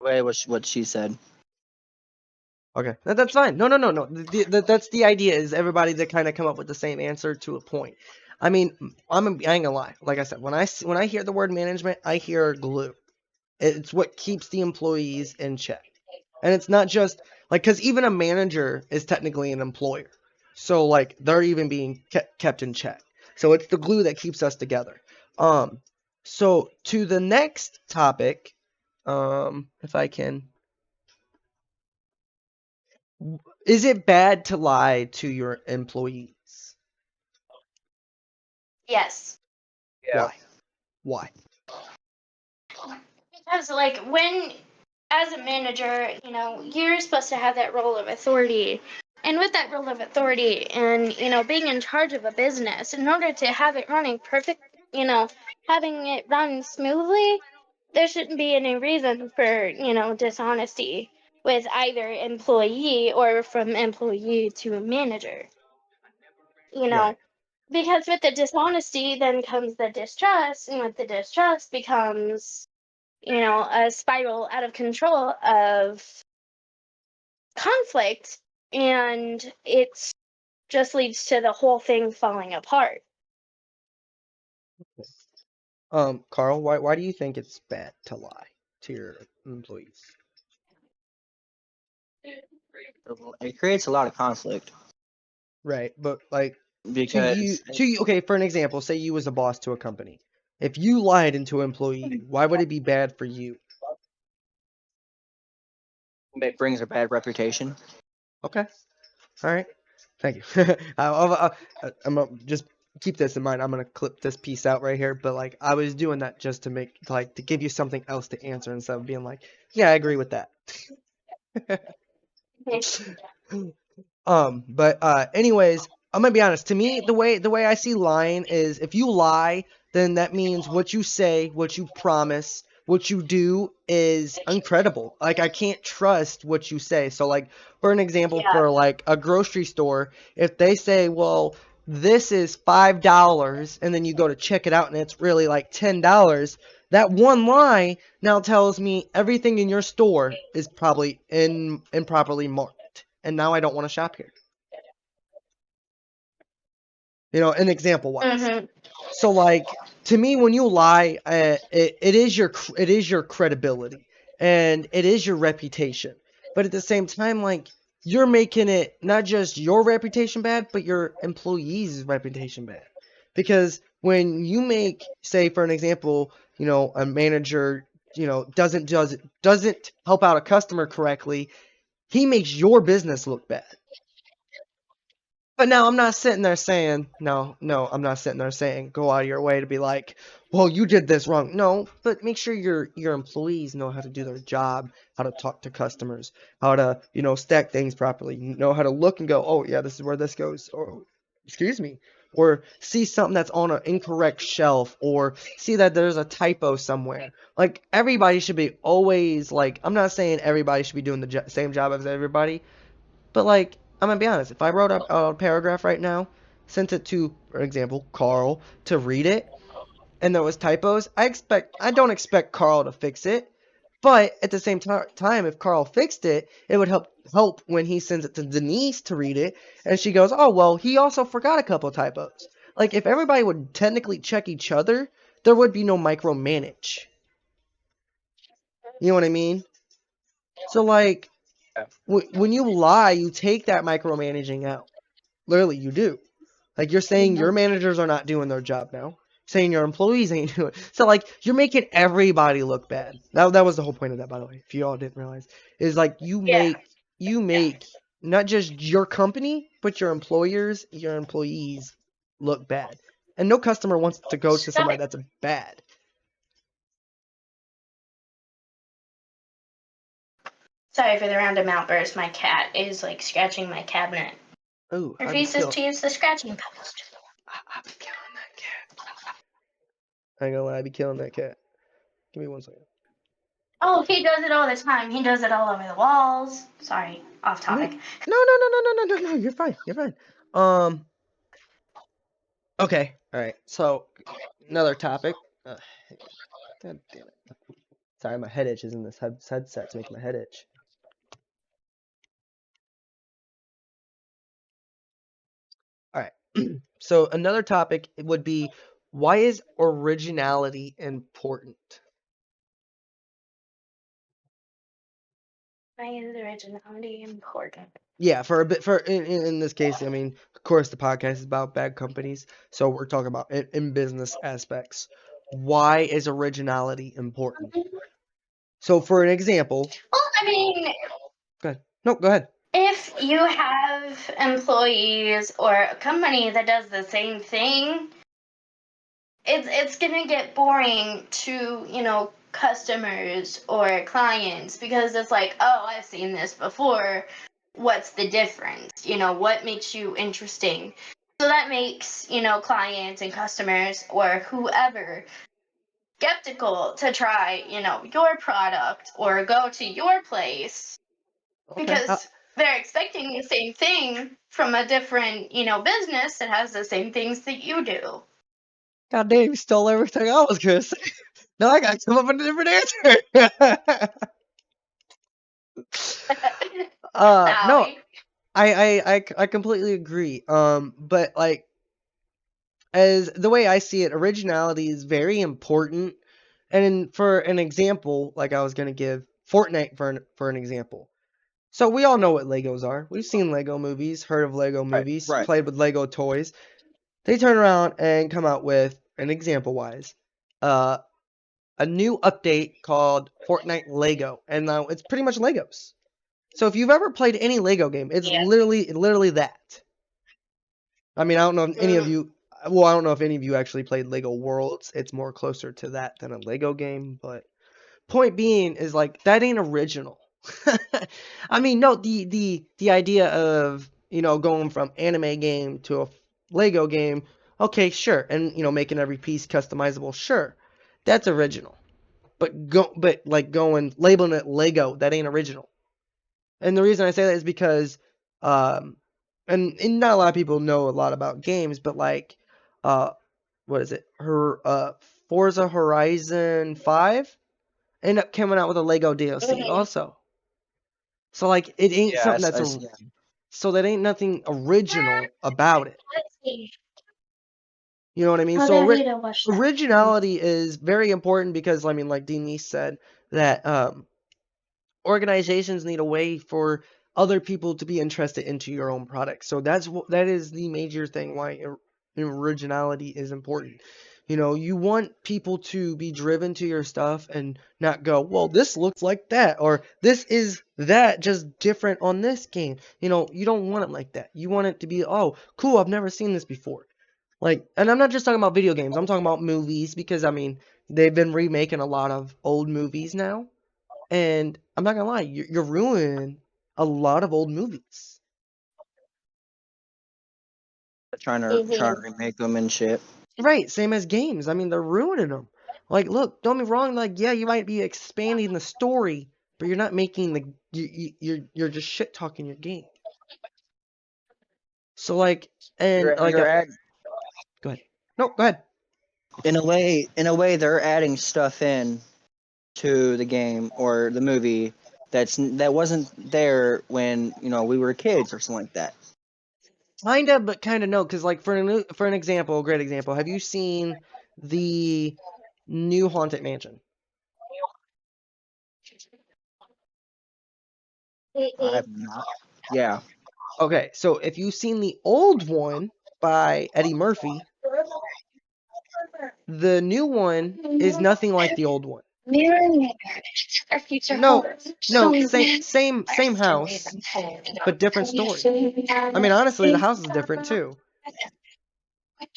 Way what she said. Okay, that's fine. No. That's the idea. Is everybody to kind of come up with the same answer to a point. I mean, I ain't gonna lie. Like I said, when I hear the word management, I hear glue. It's what keeps the employees in check, and it's not just like because even a manager is technically an employer, so like they're even being kept in check. So it's the glue that keeps us together. So to the next topic, if I can. Is it bad to lie to your employees? Yes. Yeah. Why? Because, like, as a manager, you're supposed to have that role of authority. And with that role of authority and, being in charge of a business, in order to have it running perfect, having it run smoothly, there shouldn't be any reason for, dishonesty with either employee or from employee to manager. You Right. know, because with the dishonesty then comes the distrust, and with the distrust becomes a spiral out of control of conflict, and it just leads to the whole thing falling apart. Carl, why do you think it's bad to lie to your employees? It creates a lot of conflict Right, but like because okay, for an example, say you was a boss to a company. If you lied into an employee, why would it be bad for you? it brings a bad reputation. Okay, all right, thank you. I'm gonna just keep this in mind. I'm gonna clip this piece out right here. But like, I was doing that just to to give you something else to answer instead of being like, yeah, I agree with that. But anyways, I'm gonna be honest. To me, the way I see lying is if you lie, then that means what you say, what you promise, what you do is incredible. Like I can't trust what you say. So like for an example, Yeah. for like a grocery store, if they say, well, this is $5, and then you go to check it out and it's really like $10, That one lie now tells me everything in your store is probably improperly marked, and now I don't want to shop here. You know, an example wise. Mm-hmm. So like to me, when you lie, it is your credibility and it is your reputation. But at the same time, like you're making it not just your reputation bad, but your employees' reputation bad. Because when you make, say for an example, you know, a manager, you know, doesn't help out a customer correctly, he makes your business look bad. But now I'm not sitting there saying, no, I'm not sitting there saying, go out of your way to be like, well, you did this wrong. No, but make sure your employees know how to do their job, how to talk to customers, how to, you know, stack things properly, know how to look and go, oh, yeah, this is where this goes. Or, excuse me. Or see something that's on an incorrect shelf, or see that there's a typo somewhere. Like, everybody should be always, like, I'm not saying everybody should be doing the same job as everybody, but like, I'm gonna be honest. If I wrote a paragraph right now, sent it to, for example, Carl to read it, and there was typos, I don't expect Carl to fix it. But at the same time, if Carl fixed it, it would help when he sends it to Denise to read it, and she goes, "Oh well, he also forgot a couple typos." Like if everybody would technically check each other, there would be no micromanage. You know what I mean? So like, when you lie, you take that micromanaging out. Literally, you do. Like you're saying your managers are not doing their job now. Saying your employees ain't doing it. So like you're making everybody look bad. That was the whole point of that, by the way. If you all didn't realize, is like you make not just your company but your employees look bad. And no customer wants to go to somebody that's bad. Sorry for the random outburst. My cat is like scratching my cabinet. Oh, Refuses to use the scratching post. I'll be killing that cat. I ain't gonna lie, I be killing that cat. Give me 1 second. Oh, he does it all the time. He does it all over the walls. Sorry, off topic. No. You're fine. You're fine. Okay. All right. So another topic. God damn it. Sorry, my head itches in this headset's making my head itch. All right. So another topic would be, why is originality important? Why is originality important? Yeah, for a bit, in this case, I mean, of course, the podcast is about bad companies, so we're talking about in business aspects. Why is originality important? So, for an example, Well, I mean, go ahead. No, go ahead. if you have employees or a company that does the same thing, it's gonna get boring to, you know, customers or clients, because it's like, oh, I've seen this before. What's the difference? You know, what makes you interesting? So that makes, you know, clients and customers or whoever skeptical to try, you know, your product or go to your place, Okay. because they're expecting the same thing from a different, you know, business that has the same things that you do. God damn, you stole everything I was gonna say. Now I gotta come up with a different answer. No, Sorry. I completely agree. But like, as the way I see it, originality is very important. And for an example, like I was gonna give Fortnite for an example. So we all know what Legos are. We've seen Lego movies, heard of Lego movies, right. played with Lego toys. They turn around and come out with an example wise, a new update called Fortnite Lego, and now it's pretty much Legos. So if you've ever played any Lego game, it's Yeah. literally that. I mean, I don't know if any of you. Well, I don't know if any of you actually played Lego Worlds. It's more closer to that than a Lego game, but point being is like that ain't original. I mean, no, the idea of, you know, going from anime game to a Lego game, okay, sure, and you know, making every piece customizable, sure, that's original. But like going labeling it Lego, that ain't original. And the reason I say that is because, and not a lot of people know a lot about games, but like, what is it? Her Forza Horizon 5 ended up coming out with a Lego DLC Mhm. also. So like it ain't Yeah, something that's yeah. so that ain't nothing original about it. You know what I mean? Oh, So I need to watch that. originality is very important because I mean, like Denise said, that organizations need a way for other people to be interested into your own product. So that is the major thing why originality is important. You know, you want people to be driven to your stuff and not go, well, this looks like that, or this is that, just different on this game. You know, you don't want it like that. You want it to be, oh, cool, I've never seen this before. Like, and I'm not just talking about video games. I'm talking about movies because, I mean, they've been remaking a lot of old movies now. And I'm not gonna lie, you're ruining a lot of old movies. Trying to remake them and shit. Right, same as games. I mean, they're ruining them. Like, look, don't be wrong. Like, yeah, you might be expanding the story, but you're not making the you're just shit talking your game. So like, and like, You're go ahead. No, go ahead. in a way, they're adding stuff in to the game or the movie that wasn't there when we were kids or something like that. Kinda, but kinda no, because like for an example, a great example, have you seen the new Haunted Mansion? I have not. Yeah. Okay, so if you've seen the old one by Eddie Murphy, the new one is nothing like the old one. Our future No, homes. no, same house, but different story. I mean, honestly, the house is different too.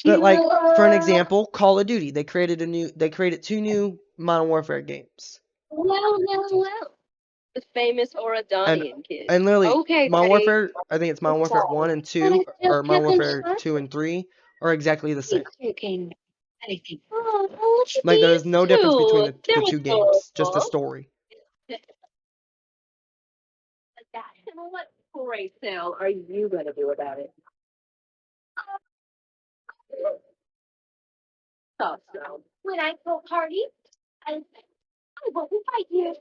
But like, for an example, Call of Duty, they created two new Modern Warfare games. The famous And Oradonian kid. and literally, Okay, Modern Daddy. Warfare, I think it's Modern Warfare 1 and 2, or Modern Warfare 2 and 3 are exactly the same. Oh, look at Like, these there's no difference between two. the They're two games, just the adorable. story. And what great sale are you going to do about it? So. When I go party, I will invite you.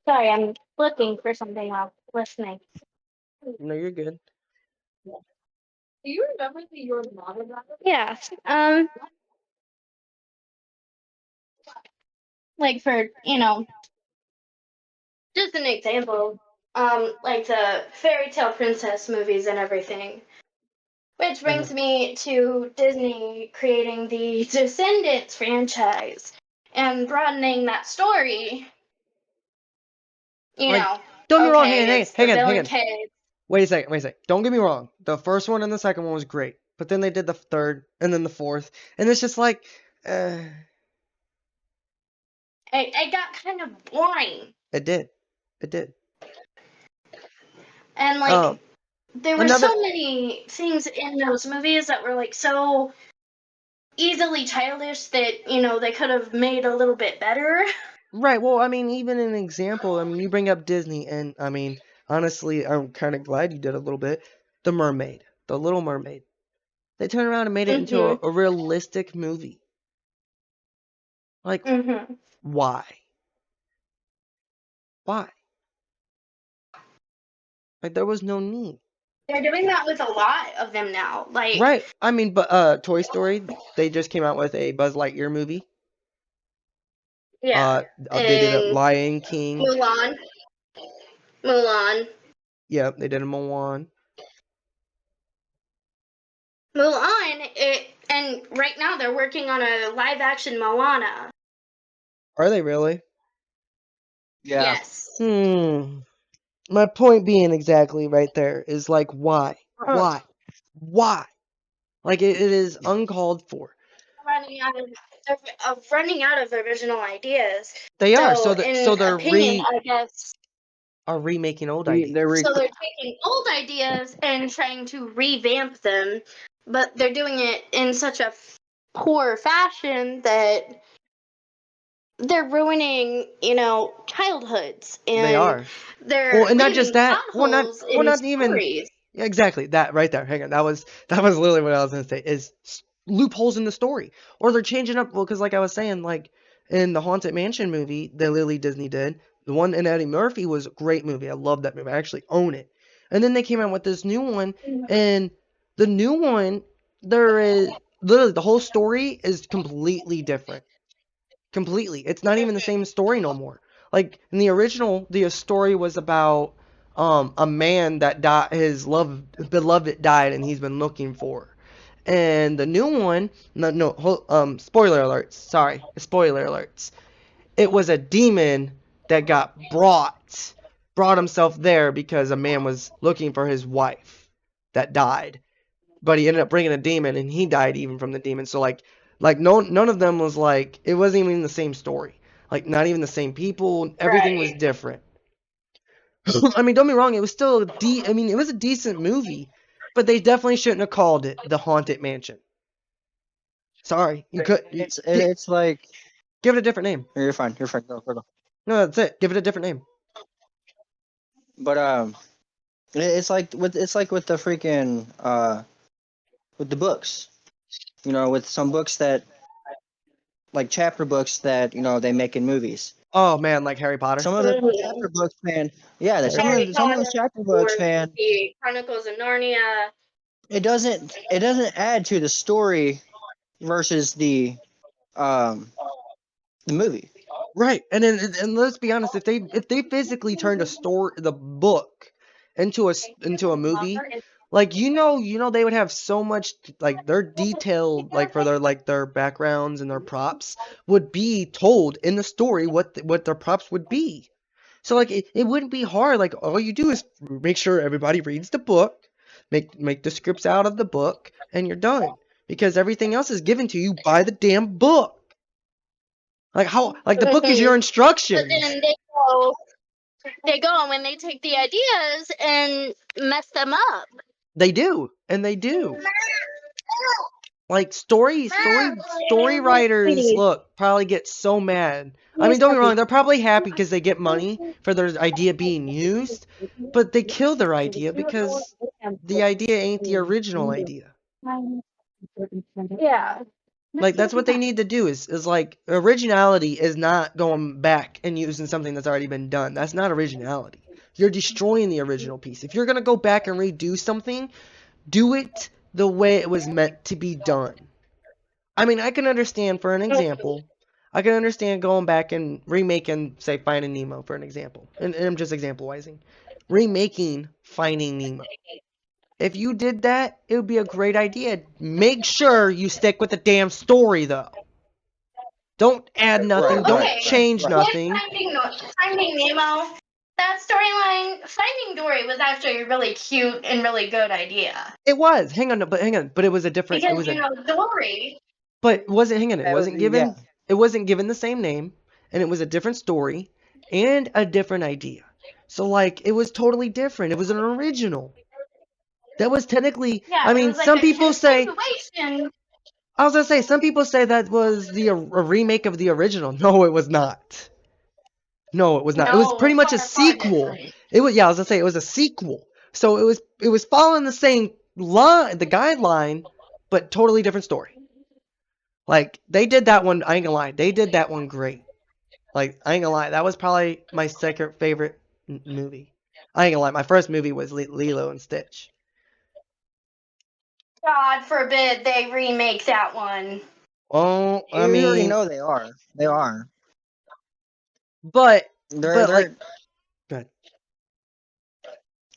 Sorry, I'm looking for something while listening. No, you're good. Do you remember your model? Yeah. Like for, just an example, like the fairy tale princess movies and everything. Which brings me to Disney creating the Descendants franchise and broadening that story. Like, don't get me wrong, hang on. Kids. Wait a second. Don't get me wrong. The first one and the second one was great. But then they did the third and then the fourth. And it's just like, It got kind of boring. it did. And like, there were so many things in those movies that were like so easily childish that, they could have made a little bit better. Right, well, I mean, even an example, I mean, you bring up Disney, and I mean, honestly, I'm kind of glad you did a little bit. The Mermaid, The Little Mermaid. They turned around and made it into a realistic movie. Like, why? Why? Like, there was no need. They're doing that with a lot of them now. Like, Right, I mean, but Toy Story, they just came out with a Buzz Lightyear movie. yeah. They did a Lion King. Mulan. Yep, they did a Mulan. And right now they're working on a live action Moana. Are they really? Yeah. Yes. My point being exactly right there is like, why? Why? Like, it is uncalled for. Running out of original ideas. They are. So they're I guess, are remaking old ideas. So they're taking old ideas and trying to revamp them, but they're doing it in such a poor fashion that they're ruining, childhoods. And they are. They're and not just that. Not even. Yeah, exactly. That right there. Hang on. That was literally what I was gonna say. Is loopholes in the story, or they're changing up. Well, because like I was saying, like in the Haunted Mansion movie that Lily Disney did, the one in Eddie Murphy was a great movie. I love that movie. I actually own it. And then they came out with this new one, and the new one, there is literally the whole story is completely different. Completely. It's not even the same story no more. Like in the original, the story was about a man that died, his beloved died, and he's been looking for her. And the new one, spoiler alerts. Sorry, spoiler alerts. It was a demon that got brought himself there because a man was looking for his wife that died, but he ended up bringing a demon, and he died even from the demon. So like no, none of them was like, it wasn't even the same story. Like not even the same people. Everything was Right. different. I mean, don't be wrong. It was still I mean, it was a decent movie, but they definitely shouldn't have called it The Haunted Mansion. Sorry, It's like give it a different name. you're fine. You're fine. Go. No, that's it. Give it a different name. But it's like with the freaking with the books. You know, with some books that like chapter books that they make in movies. Oh man, like Harry Potter. Some of the chapter books, man. Yeah, Harry some of Potter those chapter or books, man. the Chronicles of Narnia. It doesn't add to the story versus um the movie. Right, and let's be honest, if they physically turned the book into a movie, like they would have so much like their detailed like for their backgrounds and their props would be told in the story what their props would be. So like it wouldn't be hard. Like all you do is make sure everybody reads the book, make the scripts out of the book, and you're done. Because everything else is given to you by the damn book. Like how like the book is your But instructions. then they go and when they take the ideas and mess them up. They do, and they do. Like story writers look probably get so mad. I mean, don't get me wrong, they're probably happy because they get money for their idea being used, but they kill their idea because the idea ain't the original idea. Yeah. Like that's what they need to do is like originality is not going back and using something that's already been done. That's not originality. You're destroying the original piece. If you're going to go back and redo something, do it the way it was meant to be done. I mean, I can understand for an example. I can understand going back and remaking, say, Finding Nemo for an example. And I'm just example-wizing. Remaking Finding Nemo. If you did that, it would be a great idea. Make sure you stick with the damn story, though. Don't add nothing. Right, Don't right, change right. nothing. Finding Nemo, that storyline, Finding Dory was actually a really cute and really good idea. It was. Hang on. But it was a different. It Because, was a. Dory. But wasn't. Hang on. It wasn't Yeah. given. It wasn't given the same name, and it was a different story, and a different idea. So like, it was totally different. It was an original. That was technically. Yeah, I it mean, was like some a people say. continuation. I was gonna say some people say that was a remake of the original. No, it was not. No, it was not. It was No, pretty much a far, far sequel. different. It was I was gonna say it was a sequel. So it was following the same line, the guideline, but totally different story. Like they did that one. I ain't gonna lie, they did that one great. Like I ain't gonna lie, that was probably my second favorite movie. I ain't gonna lie, my first movie was Lilo and Stitch. God forbid they remake that one. Oh, I You already mean, know they are. They are. but They're like, good.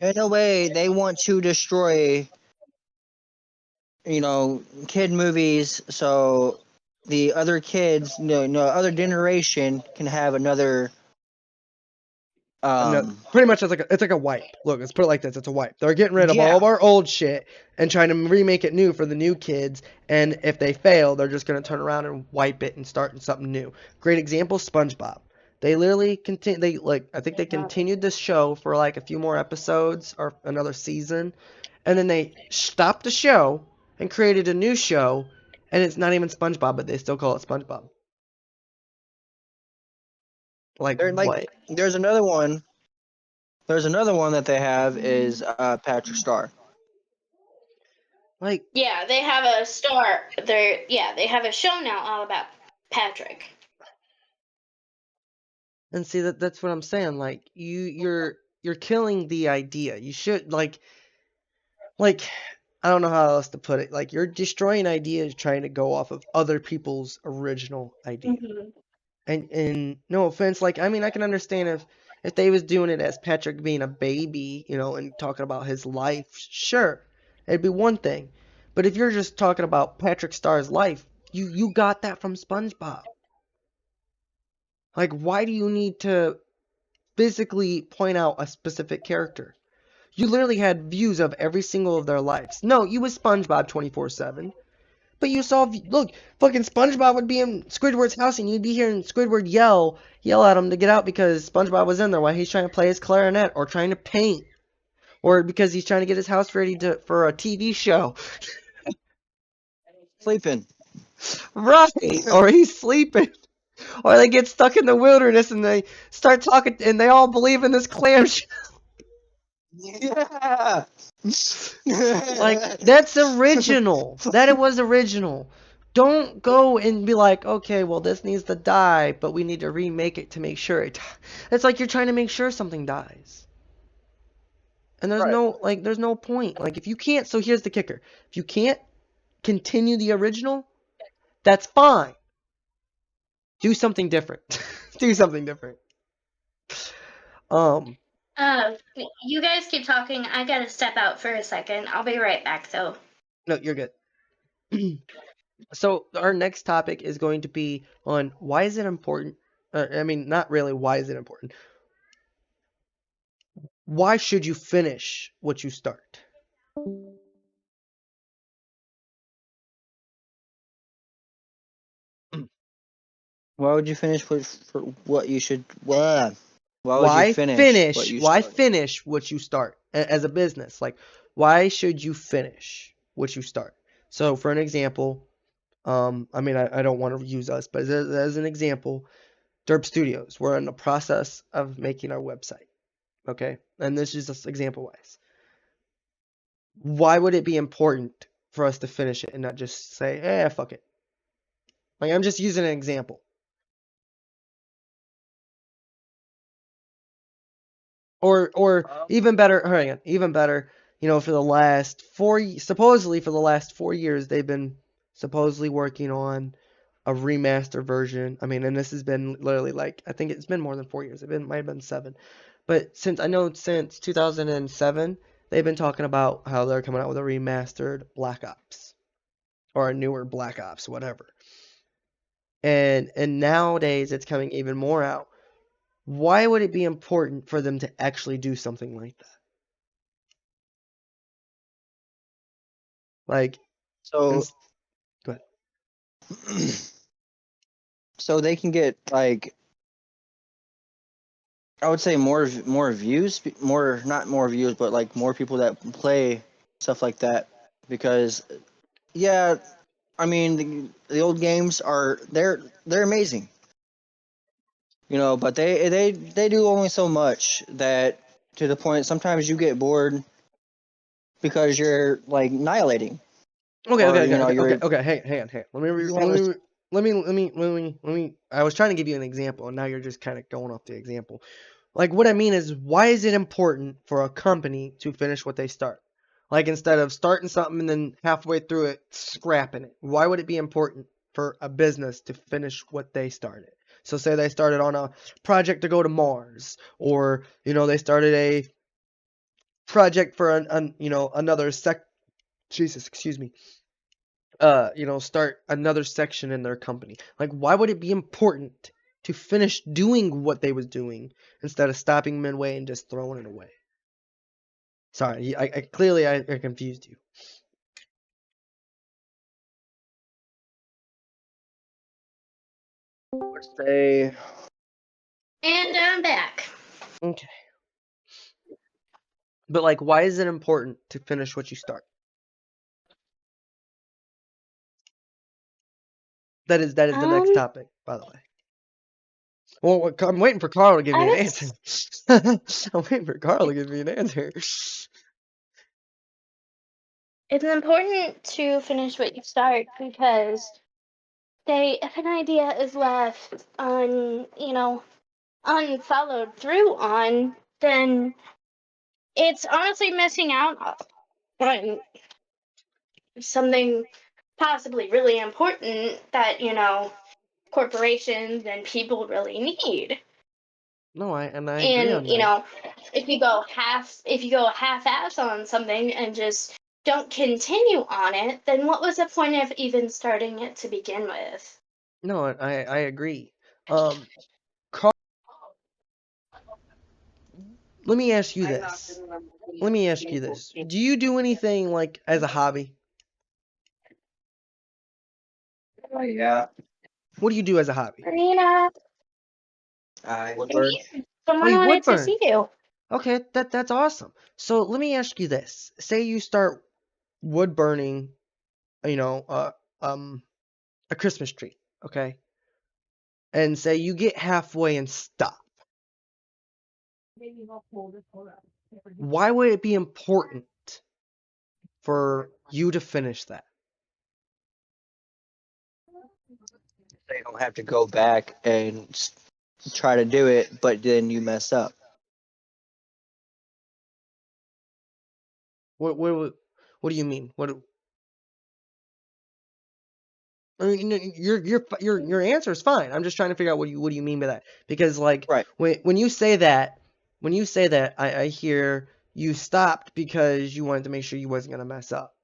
in a way they want to destroy kid movies so the other kids, other generation can have another No, pretty much it's like a wipe. Look, let's put it like this: it's a wipe. They're getting rid of all yeah. of our old shit and trying to remake it new for the new kids. And if they fail, they're just gonna turn around and wipe it and start something new. Great example: SpongeBob. They literally continue. I think they continued this show for like a few more episodes or another season, and then they stopped the show and created a new show, and it's not even SpongeBob, but they still call it SpongeBob. Like They're like what? there's another one that they have is Patrick Star. Like, Yeah, they have a star. They have a show now all about Patrick. and see that's what I'm saying. Like, you're killing the idea. You should like I don't know how else to put it. Like, you're destroying ideas trying to go off of other people's original idea. Mm-hmm. And no offense, like, I mean, I can understand if they was doing it as Patrick being a baby, you know, and talking about his life, sure, it'd be one thing. But if you're just talking about Patrick Star's life, you got that from SpongeBob. Like, why do you need to physically point out a specific character? You literally had views of every single of their lives. No, you was SpongeBob 24/7. But you saw, look, fucking SpongeBob would be in Squidward's house and you'd be hearing Squidward yell at him to get out because SpongeBob was in there while he's trying to play his clarinet or trying to paint. Or because he's trying to get his house ready for a TV show. Sleeping. Right! Or he's sleeping. Or they get stuck in the wilderness and they start talking and they all believe in this clam show. Yeah. Like, that's original. That it was original. Don't go and be like, okay, well, this needs to die, but we need to remake it to make sure it. It's like you're trying to make sure something dies. And there's Right. there's no point. Like, if you can't, so here's the kicker. If you can't continue the original, that's fine. Do something different. Do something different. You guys keep talking. I gotta step out for a second. I'll be right back, though. No, you're good. So our next topic is going to be on why is it important? I mean, not really why is it important. Why should you finish what you start? Why would you finish for what you should? Why would you Why finish what finish? you Why started? finish what you start as a business? Like, why should you finish what you start? So, for an example, I mean, I don't want to use us, but as an example, Derp Studios, we're in the process of making our website. Okay, and this is just example wise. Why would it be important for us to finish it and not just say, eh, fuck it? Like, I'm just using an example. Or even better, hang on, even better, you know, for the last supposedly for the last 4 years, they've been supposedly working on a remaster version. I mean, and this has been literally like, I think it's been more than 4 years. Might have been 7. But since 2007, they've been talking about how they're coming out with a remastered Black Ops or a newer Black Ops, whatever. And nowadays it's coming even more out. Why would it be important for them to actually do something like that? Like, So, go ahead. so they can get like, I would say more views, not more views, but like more people that play stuff like that. Because yeah, I mean the old games they're amazing, you know, but they do only so much that to the point sometimes you get bored because you're like annihilating, Okay, or okay, you okay, know okay, okay, you're okay. Hang on. you have a Let me. I was trying to give you an example, and now you're just kind of going off the example. Like, what I mean is, why is it important for a company to finish what they start? Like, instead of starting something and then halfway through it, scrapping it. Why would it be important for a business to finish what they started? So, say they started on a project to go to Mars, or you know, they started a project for another Jesus, excuse me. You know, start another section in their company. Like, why would it be important to finish doing what they was doing instead of stopping midway and just throwing it away? Sorry, I clearly I confused you. say And I'm back. Okay. But like, why is it important to finish what you start? That is the next topic, by the way. Well, I'm waiting for Carl to give I me an was answer. I'm waiting for Carl to give me an answer. It's important to finish what you start because if an idea is left unfollowed through on, then it's honestly missing out on something possibly really important that, corporations and people really need. No, I agree And, on that. if you go half-ass on something and just don't continue on it, then what was the point of even starting it to begin with? No, I agree. Um, Carl, let me ask you this. Let me ask you this. Do you do anything like as a hobby? Oh yeah. What do you do as a hobby? Karina, I Woodward. Oh, someone you wanted to woodburn. see you. Okay, that's awesome. So let me ask you this. Say you start wood burning, you know, um, a Christmas tree, okay? And say you get halfway and stop. Why would it be important for you to finish that? They don't have to go back and try to do it, but then you mess up. What do you mean? I mean, your answer is fine. I'm just trying to figure out what do you mean by that? Because like Right. when you say that, I hear you stopped because you wanted to make sure you wasn't gonna mess up.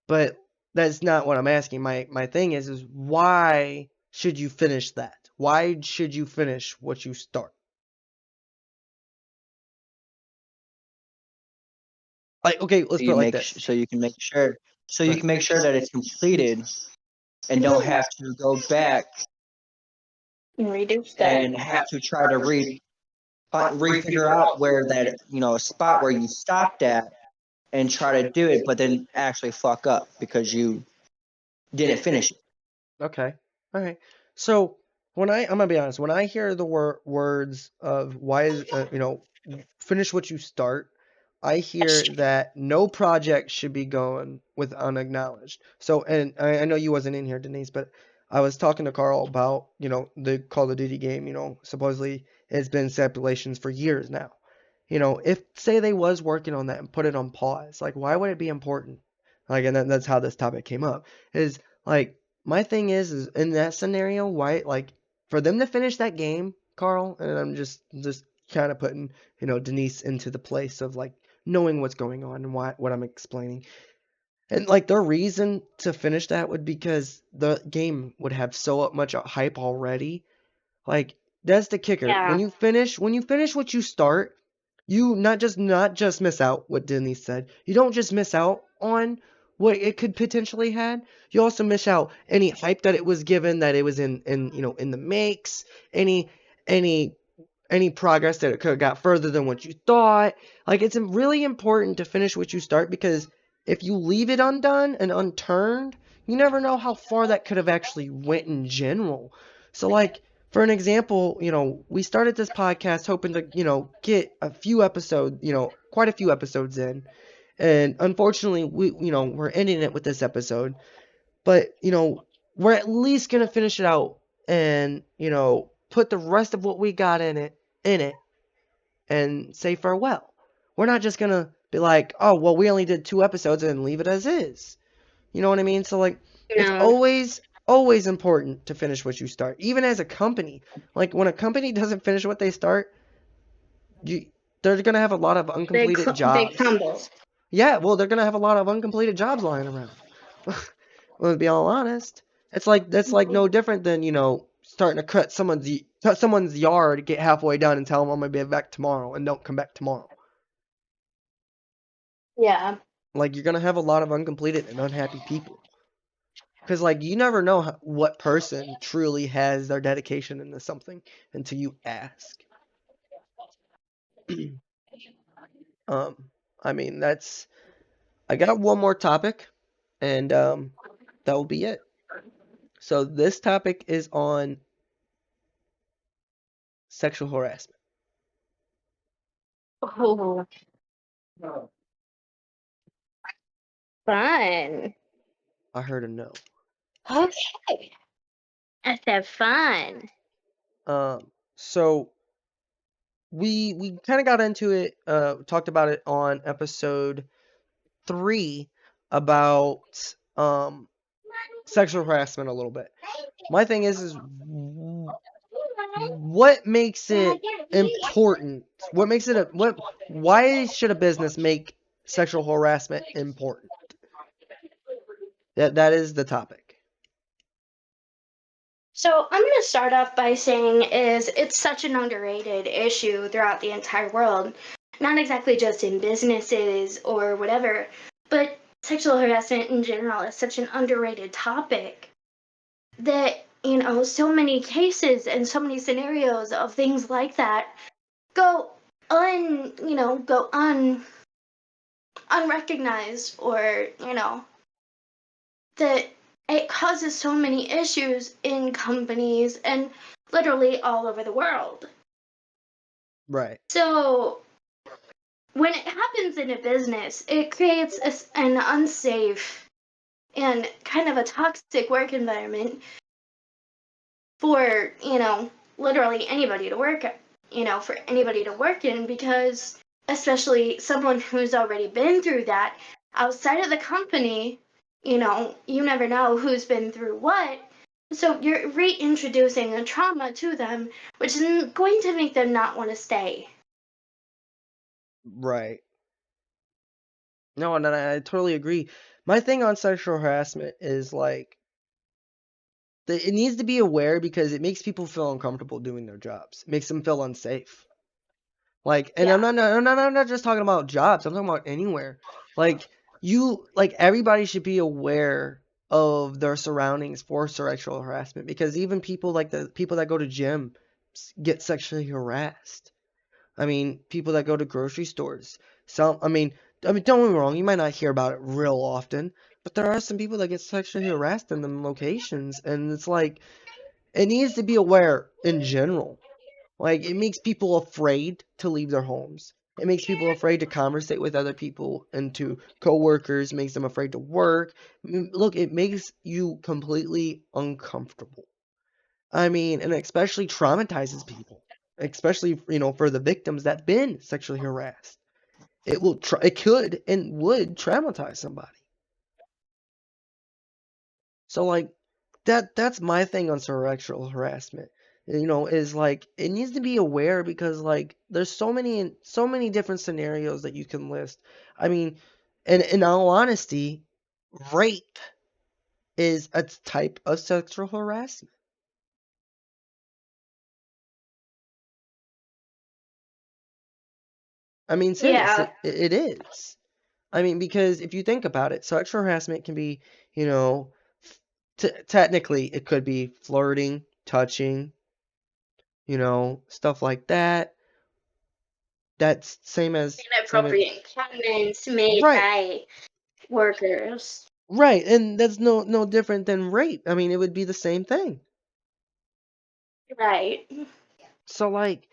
But that's not what I'm asking. My thing is why should you finish that? Why should you finish what you start? Like, okay, let's put it like this. So you can make sure that it's completed and don't have to go back And reduce that. and have to try to refigure out where that spot where you stopped at and try to do it, but then actually fuck up because you didn't finish it. Okay. All right. So I'm gonna be honest. When I hear the words of why is finish what you start, I hear that no project should be going with unacknowledged. So, and I know you wasn't in here, Denise, but I was talking to Carl about the Call of Duty game. Supposedly it's been stipulations for years now. If say they was working on that and put it on pause, like why would it be important? Like, and that's how this topic came up. Is like my thing is in that scenario, why like for them to finish that game, Carl, and I'm just kind of putting Denise into the place of like knowing what's going on and what I'm explaining. And like their reason to finish that would because the game would have so much hype already. Like that's the kicker. Yeah. When you finish what you start, you not just miss out what Denise said. You don't just miss out on what it could potentially had. You also miss out any hype that it was given, that it was in the makes, any any any progress that it could have got further than what you thought. Like it's really important to finish what you start because if you leave it undone and unturned, you never know how far that could have actually went in general. So like for an example, we started this podcast hoping to, get a few episodes, quite a few episodes in. And unfortunately, we're ending it with this episode. But, we're at least going to finish it out and, put the rest of what we got in it and say farewell. We're not just going to be like, oh, well, we only did 2 episodes and leave it as is. You know what I mean? So, like, it's No. always important to finish what you start. Even as a company. Like, when a company doesn't finish what they start, they're going to have a lot of uncompleted They jobs. crumble. Yeah, well, they're going to have a lot of uncompleted jobs lying around. Well, to be all honest, that's like no different than starting to cut someone's yard, get halfway done, and tell them I'm gonna be back tomorrow, and don't come back tomorrow. Yeah. Like you're gonna have a lot of uncompleted and unhappy people, because like you never know what person truly has their dedication into something until you ask. um, I mean I got one more topic, and that will be it. So this topic is on sexual harassment. Oh. Fun. I heard a no. Okay. I said fun. So we kind of got into it, talked about it on episode 3 about sexual harassment a little bit. My thing is what makes it important? What makes it why should a business make sexual harassment important? That is the topic. So I'm going to start off by saying is it's such an underrated issue throughout the entire world. Not exactly just in businesses or whatever, but sexual harassment in general is such an underrated topic that, so many cases and so many scenarios of things like that go unrecognized, or, that it causes so many issues in companies and literally all over the world. Right. So when it happens in a business, it creates an unsafe and kind of a toxic work environment for, literally anybody to work, for anybody to work in, because especially someone who's already been through that outside of the company, you never know who's been through what. So you're reintroducing a trauma to them, which is going to make them not want to stay. Right. No, and I totally agree. My thing on sexual harassment is like it needs to be aware because it makes people feel uncomfortable doing their jobs. It makes them feel unsafe. Like, and Yeah. I'm not just talking about jobs. I'm talking about anywhere. Like everybody should be aware of their surroundings for sexual harassment because even people like the people that go to gym get sexually harassed. I mean, people that go to grocery stores. I mean, don't get me wrong. You might not hear about it real often, but there are some people that get sexually harassed in them locations, and it's like it needs to be aware in general. Like, it makes people afraid to leave their homes. It makes people afraid to conversate with other people and to coworkers, makes them afraid to work. Look, it makes you completely uncomfortable. I mean, and especially traumatizes people, especially, for the victims that been sexually harassed. It could and would traumatize somebody. So like that's my thing on sexual harassment. Is like it needs to be aware because like there's so many different scenarios that you can list. I mean, and in all honesty, rape is a type of sexual harassment. I mean, serious, Yeah. it is. I mean, because if you think about it, sexual harassment can be, you know, technically it could be flirting, touching, stuff like that. That's same as Inappropriate comments made right, by workers. right, and that's no different than rape. I mean, it would be the same thing. Right. So like,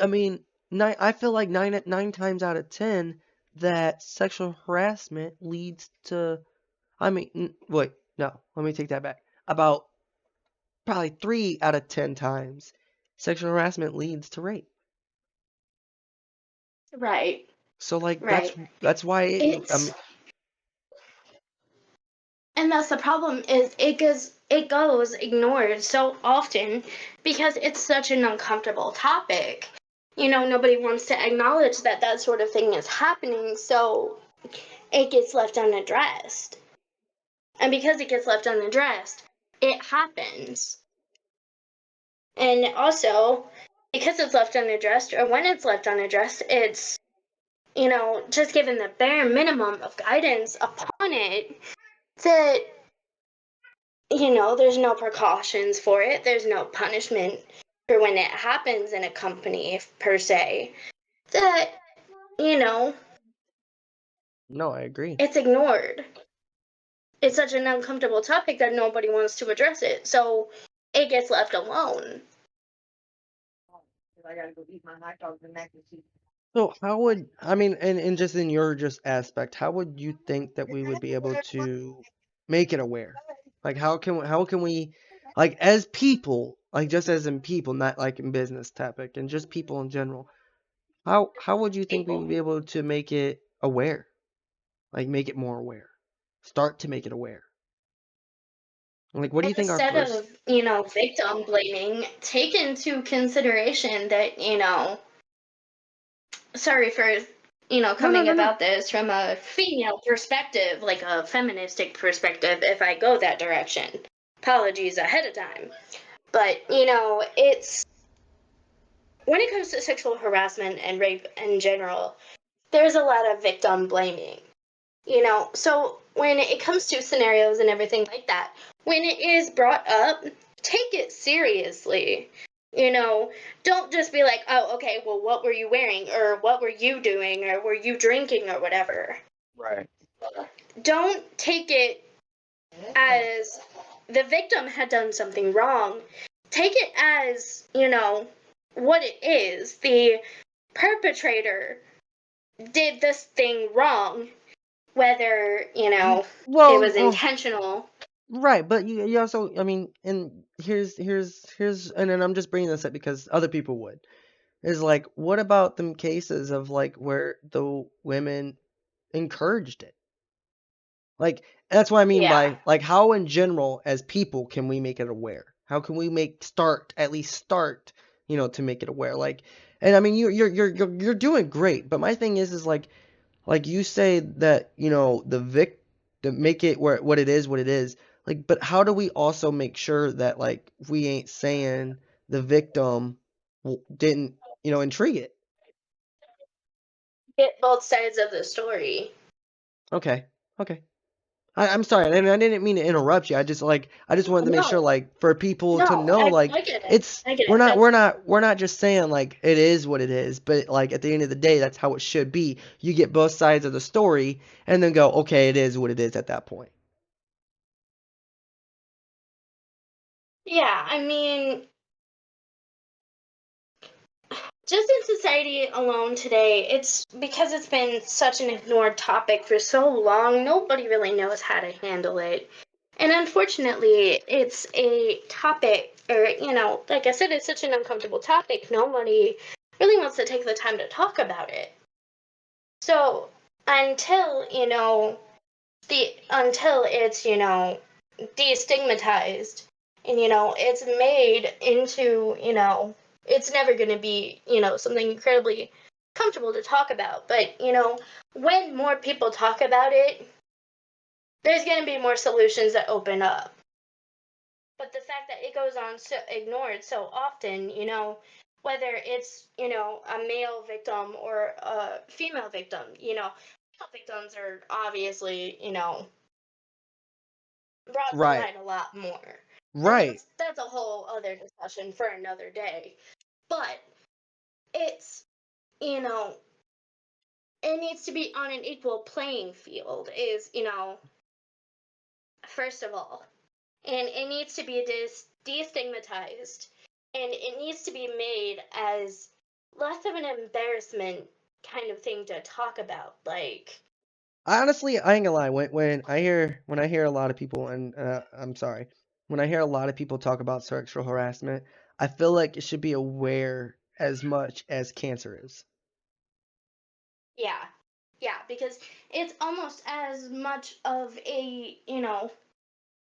I mean, I feel like nine times out of 10 that sexual harassment leads to. I mean, wait, no, let me take that back. About probably 3 out of 10 times, sexual harassment leads to rape. Right. So like Right. that's why I It's mean, and that's the problem, is it goes ignored so often because it's such an uncomfortable topic. Nobody wants to acknowledge that that sort of thing is happening, so it gets left unaddressed. And because it gets left unaddressed, it happens. And also, because it's left unaddressed, or when it's left unaddressed, it's, just given the bare minimum of guidance upon it, that, there's no precautions for it, there's no punishment for when it happens in a company, per se, that, you know, no, I agree. it's ignored. It's such an uncomfortable topic that nobody wants to address it, so it gets left alone. I gotta go eat my hot dogs and mac and cheese. So how would I mean, and just in your just aspect, how would you think that we would be able to make it aware? Like how can we like as people, like just as in people, not like in business topic, and just people in general, how would you think we People. would be able to make it aware? Like make it more aware. Start to make it aware. Like what do you think our Instead first of, victim blaming, take into consideration that, sorry for, No, no, coming no, no. about this from a female perspective, like a feministic perspective, if I go that direction. Apologies ahead of time. But, it's when it comes to sexual harassment and rape in general, there's a lot of victim blaming. So when it comes to scenarios and everything like that, when it is brought up, take it seriously. Don't just be like, oh, okay, well, what were you wearing, or what were you doing, or were you drinking, or whatever. Right. Don't take it as the victim had done something wrong. Take it as, what it is. The perpetrator did this thing wrong, whether, it was Well, intentional. right, but you also, I mean, and here's, and then I'm just bringing this up because other people would, is like, what about them cases of like where the women encouraged it? Like, that's what I mean Yeah. by like, how in general as people can we make it aware? How can we at least start, to make it aware? Like, and I mean, you're doing great, but my thing is like you say that to make it where what it is, like, but how do we also make sure that like we ain't saying the victim didn't intrigue it? Get both sides of the story. Okay, okay. I'm sorry, and I didn't mean to interrupt you. I just wanted to make sure, No, like, for people to no, know, I like, get it. it's I get we're it. not That's, we're not we're not just saying like it is what it is, but like at the end of the day, that's how it should be. You get both sides of the story, and then go, okay, it is what it is at that point. yeah, I mean, just in society alone today, it's because it's been such an ignored topic for so long, nobody really knows how to handle it. And unfortunately, it's a topic, or, like I said, it's such an uncomfortable topic, nobody really wants to take the time to talk about it. So until, until it's, destigmatized and, it's made into, it's never going to be, something incredibly comfortable to talk about. But, when more people talk about it, there's going to be more solutions that open up. But the fact that it goes on so ignored so often, whether it's, a male victim or a female victim, male victims are obviously, brought to Right, light a lot more. And right. that's a whole other discussion for another day. But it's, you know, it needs to be on an equal playing field, is, first of all. And it needs to be destigmatized. And it needs to be made as less of an embarrassment kind of thing to talk about. Like, Honestly, I ain't gonna lie. When I hear a lot of people, and I'm sorry, when I hear a lot of people talk about sexual harassment, I feel like it should be aware as much as cancer is. yeah. Yeah, because it's almost as much of a, Problem.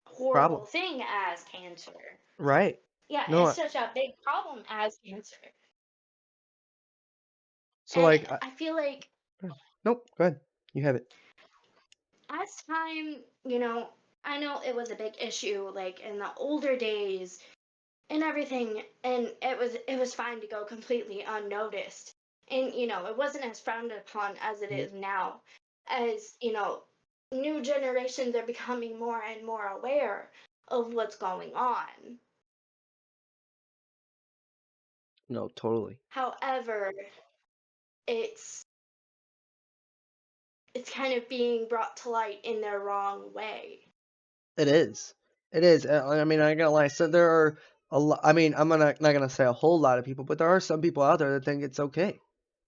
horrible thing as cancer. Right. Yeah, No. it's such a big problem as cancer. So And like, I feel like nope. Go ahead. You have it. as time, I know it was a big issue like in the older days and everything, and it was fine to go completely unnoticed. And it wasn't as frowned upon as it Yeah. is now. As, new generations are becoming more and more aware of what's going on. No, totally. However, it's it's kind of being brought to light in the wrong way. It is. It is. I mean, I ain't gonna lie. So there are a lot. I mean, I'm not gonna say a whole lot of people, but there are some people out there that think it's okay.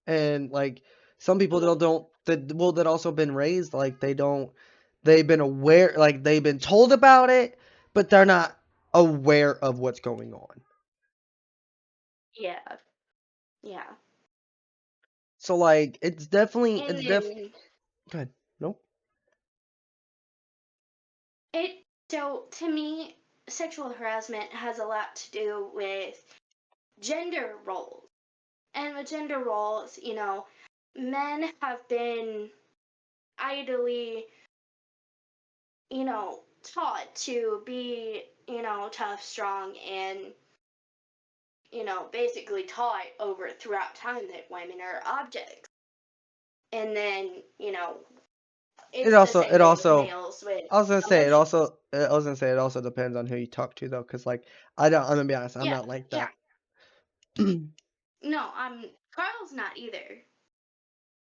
And like some people that also been raised like they've been aware, like they've been told about it, but they're not aware of what's going on. Yeah. Yeah. So like it's definitely And it's def then go ahead. Nope. so to me, sexual harassment has a lot to do with gender roles. And with gender roles, men have been idly, taught to be, tough, strong, and, basically taught over throughout time that women are objects. And then, It it's the also same it way with also males with I was gonna say emotions. it also depends on who you talk to though, because like I'm gonna be honest, I'm Yeah, not like yeah. that. No, Carl's not either.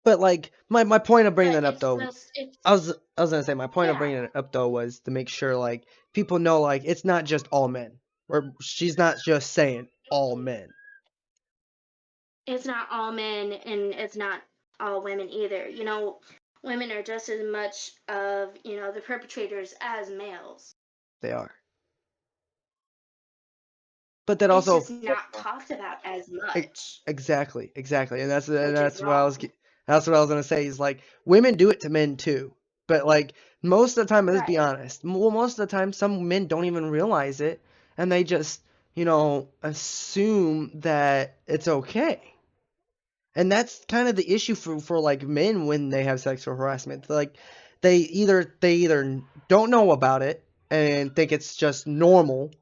But like my point of bringing But that up it's though, just, it's, I was gonna say my point of yeah, bringing it up though was to make sure like people know like it's not just all men, or she's not just saying all men. it's not all men and it's not all women either. Women are just as much of, the perpetrators as males. They are, but that It's also just not talked about as e- much, exactly, and which is wrong. that's what I was gonna say is like women do it to men too, but like most of the time, let's be Right. honest, well most of the time some men don't even realize it, and they just assume that it's okay. And that's kind of the issue for like men when they have sexual harassment. Like they either don't know about it and think it's just normal,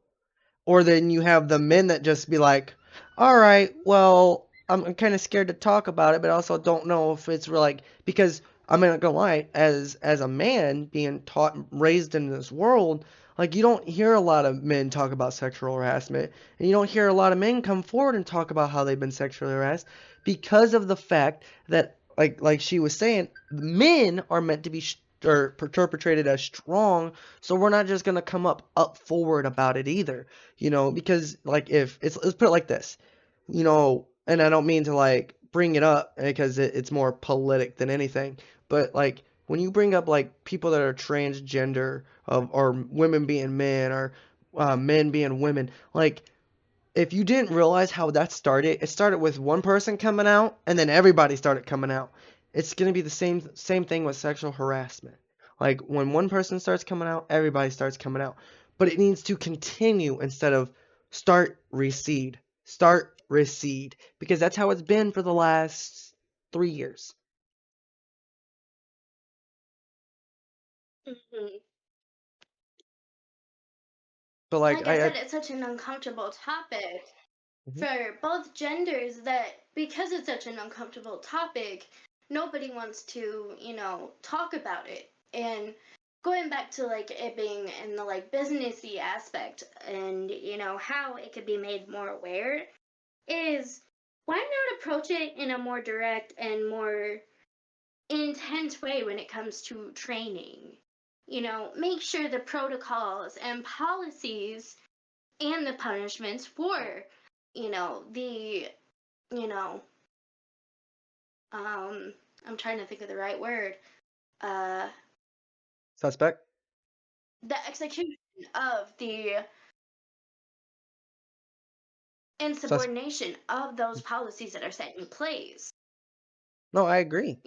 or then you have the men that just be like, all right, well, I'm kind of scared to talk about it, but I also don't know if it's real, like, because I'm not gonna lie, as a man being taught, raised in this world, like you don't hear a lot of men talk about sexual harassment, and you don't hear a lot of men come forward and talk about how they've been sexually harassed because of the fact that, like she was saying, men are meant to be or perpetrated as strong, so we're not just gonna come up forward about it either, because like if it's, let's put it like this, and I don't mean to like bring it up because it's more politic than anything, but like when you bring up like people that are transgender, or women being men, or men being women, like if you didn't realize how that started, it started with one person coming out and then everybody started coming out. It's going to be the same thing with sexual harassment. Like when one person starts coming out, everybody starts coming out. But it needs to continue instead of start, recede, because that's how it's been for the last 3 years. Mhm. But like Like I said, it's such an uncomfortable topic Mhm. for both genders that because it's such an uncomfortable topic, nobody wants to, talk about it. And going back to like it being in the like businessy aspect and how it could be made more aware is why not approach it in a more direct and more intense way when it comes to training? Make sure the protocols and policies and the punishments for, the, you know, I'm trying to think of the right word, uh, Suspect? the execution of the Sus insubordination of those policies that are set in place. No, I agree.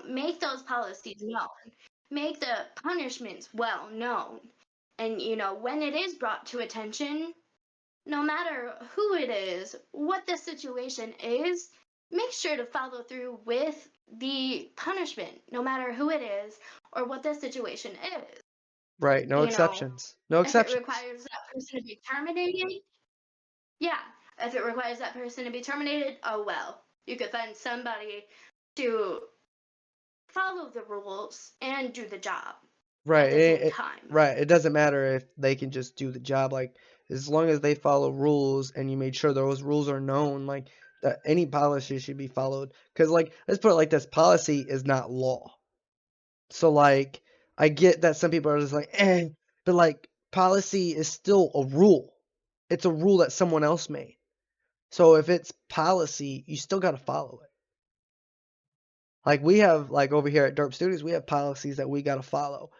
Make those policies known, make the punishments well known. And, when it is brought to attention, no matter who it is, what the situation is, make sure to follow through with the punishment, no matter who it is or what the situation is. Right, no You know, exceptions. No if it exceptions. requires that person to be terminated, yeah. If it requires that person to be terminated, oh well. You could find somebody to follow the rules and do the job at Right. the same time. Right. It doesn't matter if they can just do the job. Like as long as they follow rules and you made sure those rules are known, like that any policy should be followed. Because like let's put it like this: policy is not law. So like I get that some people are just like, but like policy is still a rule. It's a rule that someone else made. So if it's policy, you still got to follow it. Like we have, like over here at Derp Studios, we have policies that we gotta follow.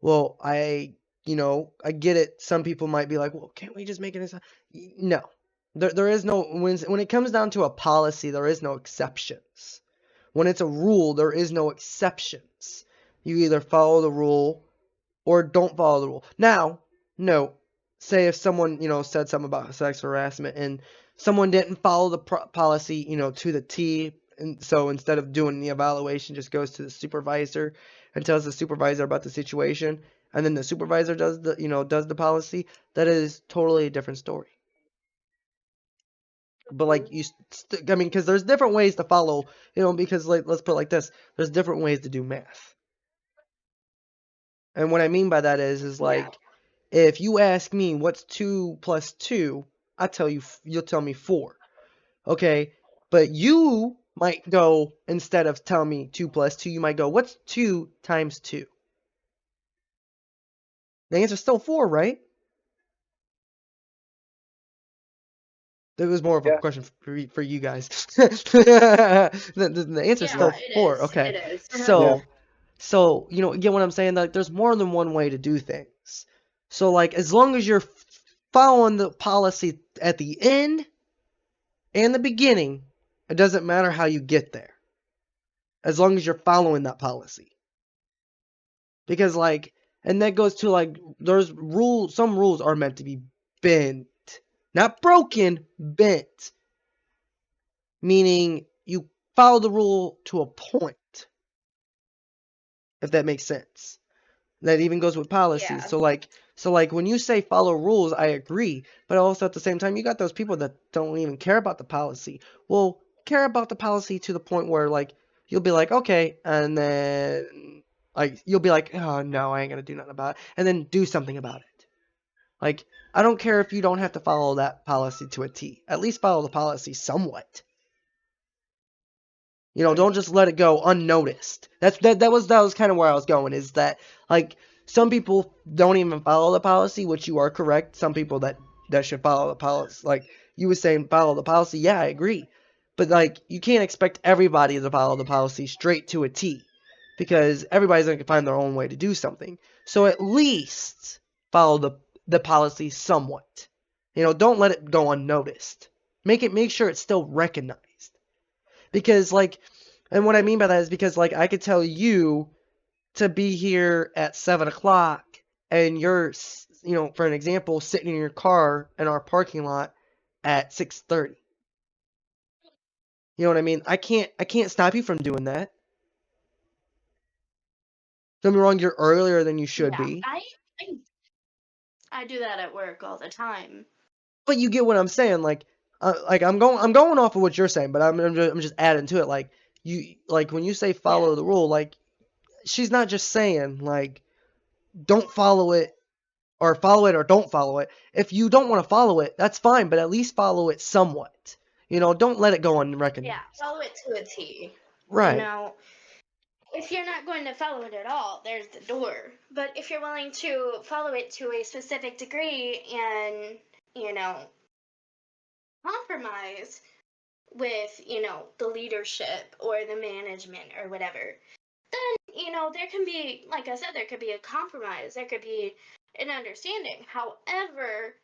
Well, I get it. Some people might be like, well, can't we just make it? No, there is no, when it comes down to a policy, there is no exceptions. When it's a rule, there is no exceptions. You either follow the rule or don't follow the rule. Now, no, say if someone, said something about sex harassment and someone didn't follow the policy, to the T, and so instead of doing the evaluation, just goes to the supervisor and tells the supervisor about the situation, and then the supervisor does the policy, that is totally a different story. But like because there's different ways to follow, because like let's put it like this, there's different ways to do math. And what I mean by that is like, if you ask me what's 2 plus 2, you'll tell me 4. Okay, but you might go, instead of telling me 2 plus 2, you might go, what's 2 times 2? The answer's still 4, right? That was more of a Yeah. question for you guys. the answer's still 4. Okay. It is. So, get what I'm saying? Like, there's more than one way to do things. So, like, as long as you're following the policy at the end and the beginning, it doesn't matter how you get there. As long as you're following that policy. Because, like, and that goes to, like, some rules are meant to be bent. Not broken, bent. Meaning, you follow the rule to a point. If that makes sense. That even goes with policy. Yeah. So like when you say follow rules, I agree. But also at the same time, you got those people that don't even care about the policy. Well, care about the policy to the point where like you'll be like, okay, and then like you'll be like, oh no, I ain't gonna do nothing about it, and then do something about it. Like, I don't care if you don't have to follow that policy to a T. At least follow the policy somewhat. Don't just let it go unnoticed. That was kind of where I was going, is that like some people don't even follow the policy, which you are correct. Some people that should follow the policy, like you were saying, follow the policy. Yeah, I agree. But like you can't expect everybody to follow the policy straight to a T, because everybody's going to find their own way to do something. So at least follow the policy somewhat. Don't let it go unnoticed. Make sure it's still recognized. Because, like, and what I mean by that is because, like, I could tell you to be here at 7 o'clock, and you're, for an example, sitting in your car in our parking lot at 6:30. You know what I mean? I can't stop you from doing that. Don't get me wrong, you're earlier than you should be. I do that at work all the time. But you get what I'm saying, like I'm going off of what you're saying, but I'm just adding to it, like when you say follow the rule, like she's not just saying like don't follow it or follow it or don't follow it. If you don't want to follow it, that's fine, but at least follow it somewhat. Don't let it go unrecognized. Yeah, follow it to a T. Right. If you're not going to follow it at all, there's the door. But if you're willing to follow it to a specific degree and, compromise with, the leadership or the management or whatever, then, there can be, like I said, there could be a compromise. There could be an understanding. However,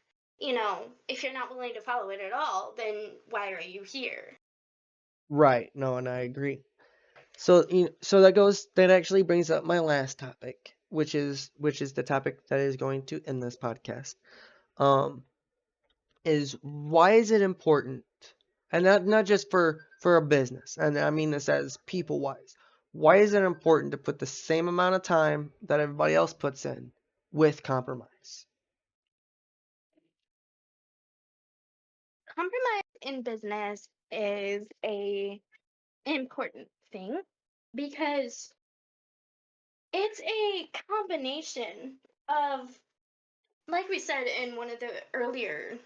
if you're not willing to follow it at all, then why are you here? Right. No, and I agree. So that actually brings up my last topic, which is the topic that is going to end this podcast. Is why is it important, and not just for a business, and I mean this as people wise. Why is it important to put the same amount of time that everybody else puts in with compromise? Compromise in business is a important thing because it's a combination of, like we said in one of the earlier,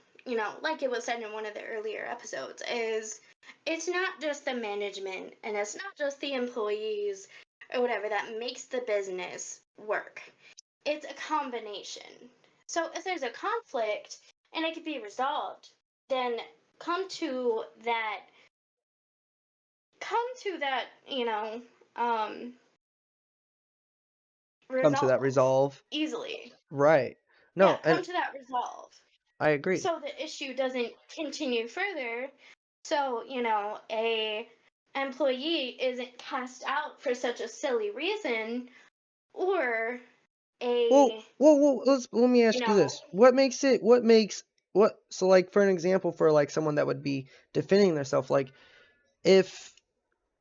like it was said in one of the earlier episodes, is it's not just the management and it's not just the employees or whatever that makes the business work. It's a combination. So if there's a conflict and it can be resolved, then come to that come to that, Come to that resolve. easily. Right. Yeah, No, come and to that resolve. I agree. So the issue doesn't continue further. So, a employee isn't cast out for such a silly reason, or Well, a, let me ask you this. So like for an example for like someone that would be defending themselves, like if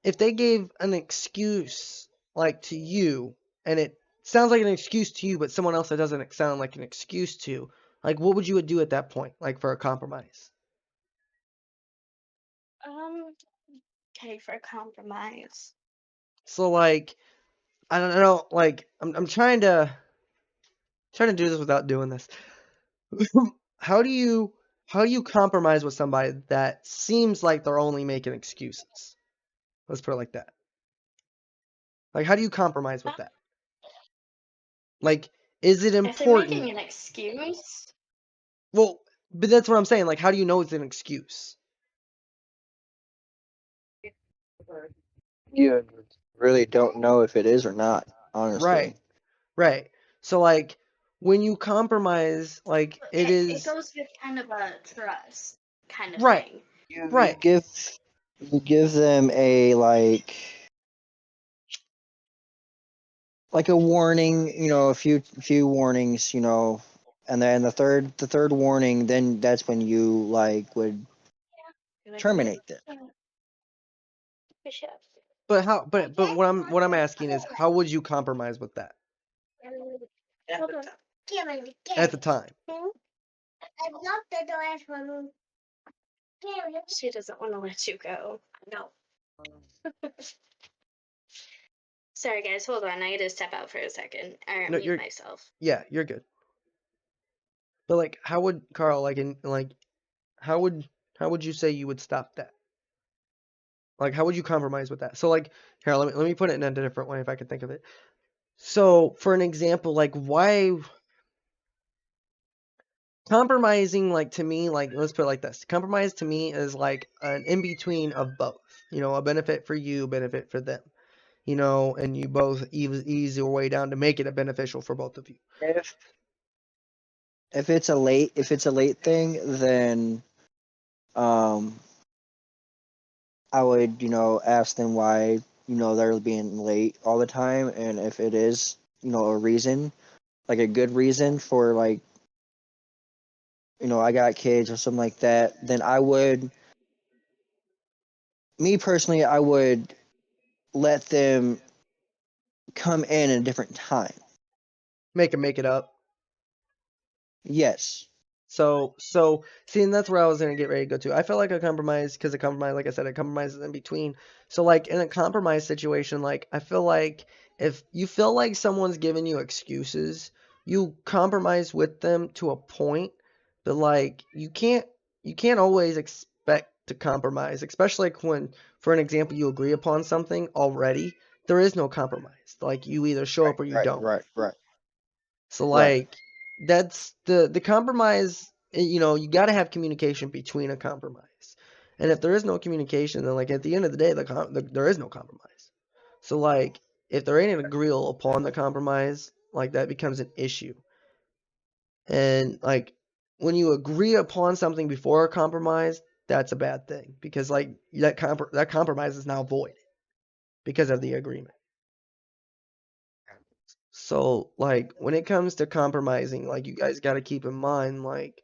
they gave an excuse like to you and it sounds like an excuse to you, but someone else that doesn't sound like an excuse to, like what would you do at that point, like for a compromise? okay, for a compromise. So like I don't know, like I'm trying to do this without doing this. how do you compromise with somebody that seems like they're only making excuses? Let's put it like that. Like how do you compromise with that? Like is it If they're making important? an excuse, Well, but that's what I'm saying. Like how do you know it's an excuse? You really don't know if it is or not, honestly. Right. Right. So like when you compromise, like it it is goes with kind of a trust kind of right. thing. You Right. give them a like a warning, a few warnings, and then the third warning, then that's when you would terminate them. But how but what I'm asking is how would you compromise with that at the time? She doesn't want to let you go. No. Sorry, guys. Hold on. I need to step out for a second. Or No, mute you're myself. yeah, you're good. But like how would Carl how would you say you would stop that? Like how would you compromise with that? So like here, let me put it in a different way if I can think of it. So for an example, like why compromising, like to me, like let's put it like this. Compromise to me is like an in between of both. A benefit for you, benefit for them. And you both ease your way down to make it a beneficial for both of you. If it's a late thing, then I would, ask them why, they're being late all the time, and if it is, a reason, like a good reason for I got kids or something like that, then me personally, I would let them come in at a different time. Make it up. Yes. So see, and that's where I was gonna get ready to go to. I feel like a compromise, because a compromise, like I said, a compromise is in between. So like in a compromise situation, like I feel like if you feel like someone's giving you excuses, you compromise with them to a point, but like you can't always expect to compromise, especially like when, for an example, you agree upon something already. There is no compromise. Like you either show Right, up or you right, don't. right, right, So right. like that's the compromise, you got to have communication between a compromise. And if there is no communication, then like at the end of the day there is no compromise. So like if there ain't an agreeable upon the compromise, like that becomes an issue. And like when you agree upon something before a compromise, that's a bad thing because like that compromise is now void because of the agreement. So like when it comes to compromising, like you guys got to keep in mind, like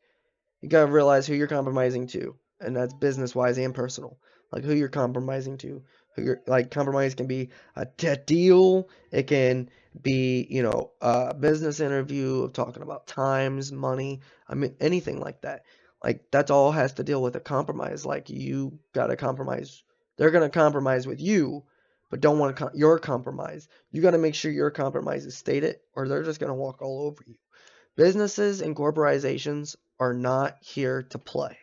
you got to realize who you're compromising to, and that's business wise and personal. Like who you're compromising to. Who you're like compromise can be a deal. It can be, a business interview of talking about times, money. I mean anything like that. Like that's all has to deal with a compromise. Like you got to compromise. They're gonna compromise with you, but don't want your compromise. You got to make sure your compromise is stated, or they're just gonna walk all over you. Businesses and corporations are not here to play.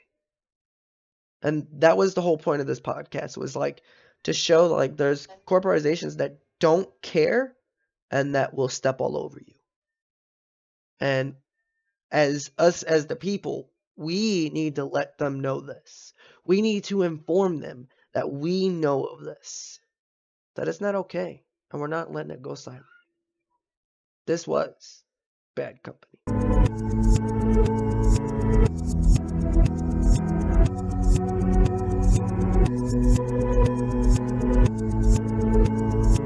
And that was the whole point of this podcast, was like to show like there's corporations that don't care and that will step all over you. And as us as the people, we need to let them know this. We need to inform them that we know of this, that it's not okay, and we're not letting it go silent. This was Bad Company.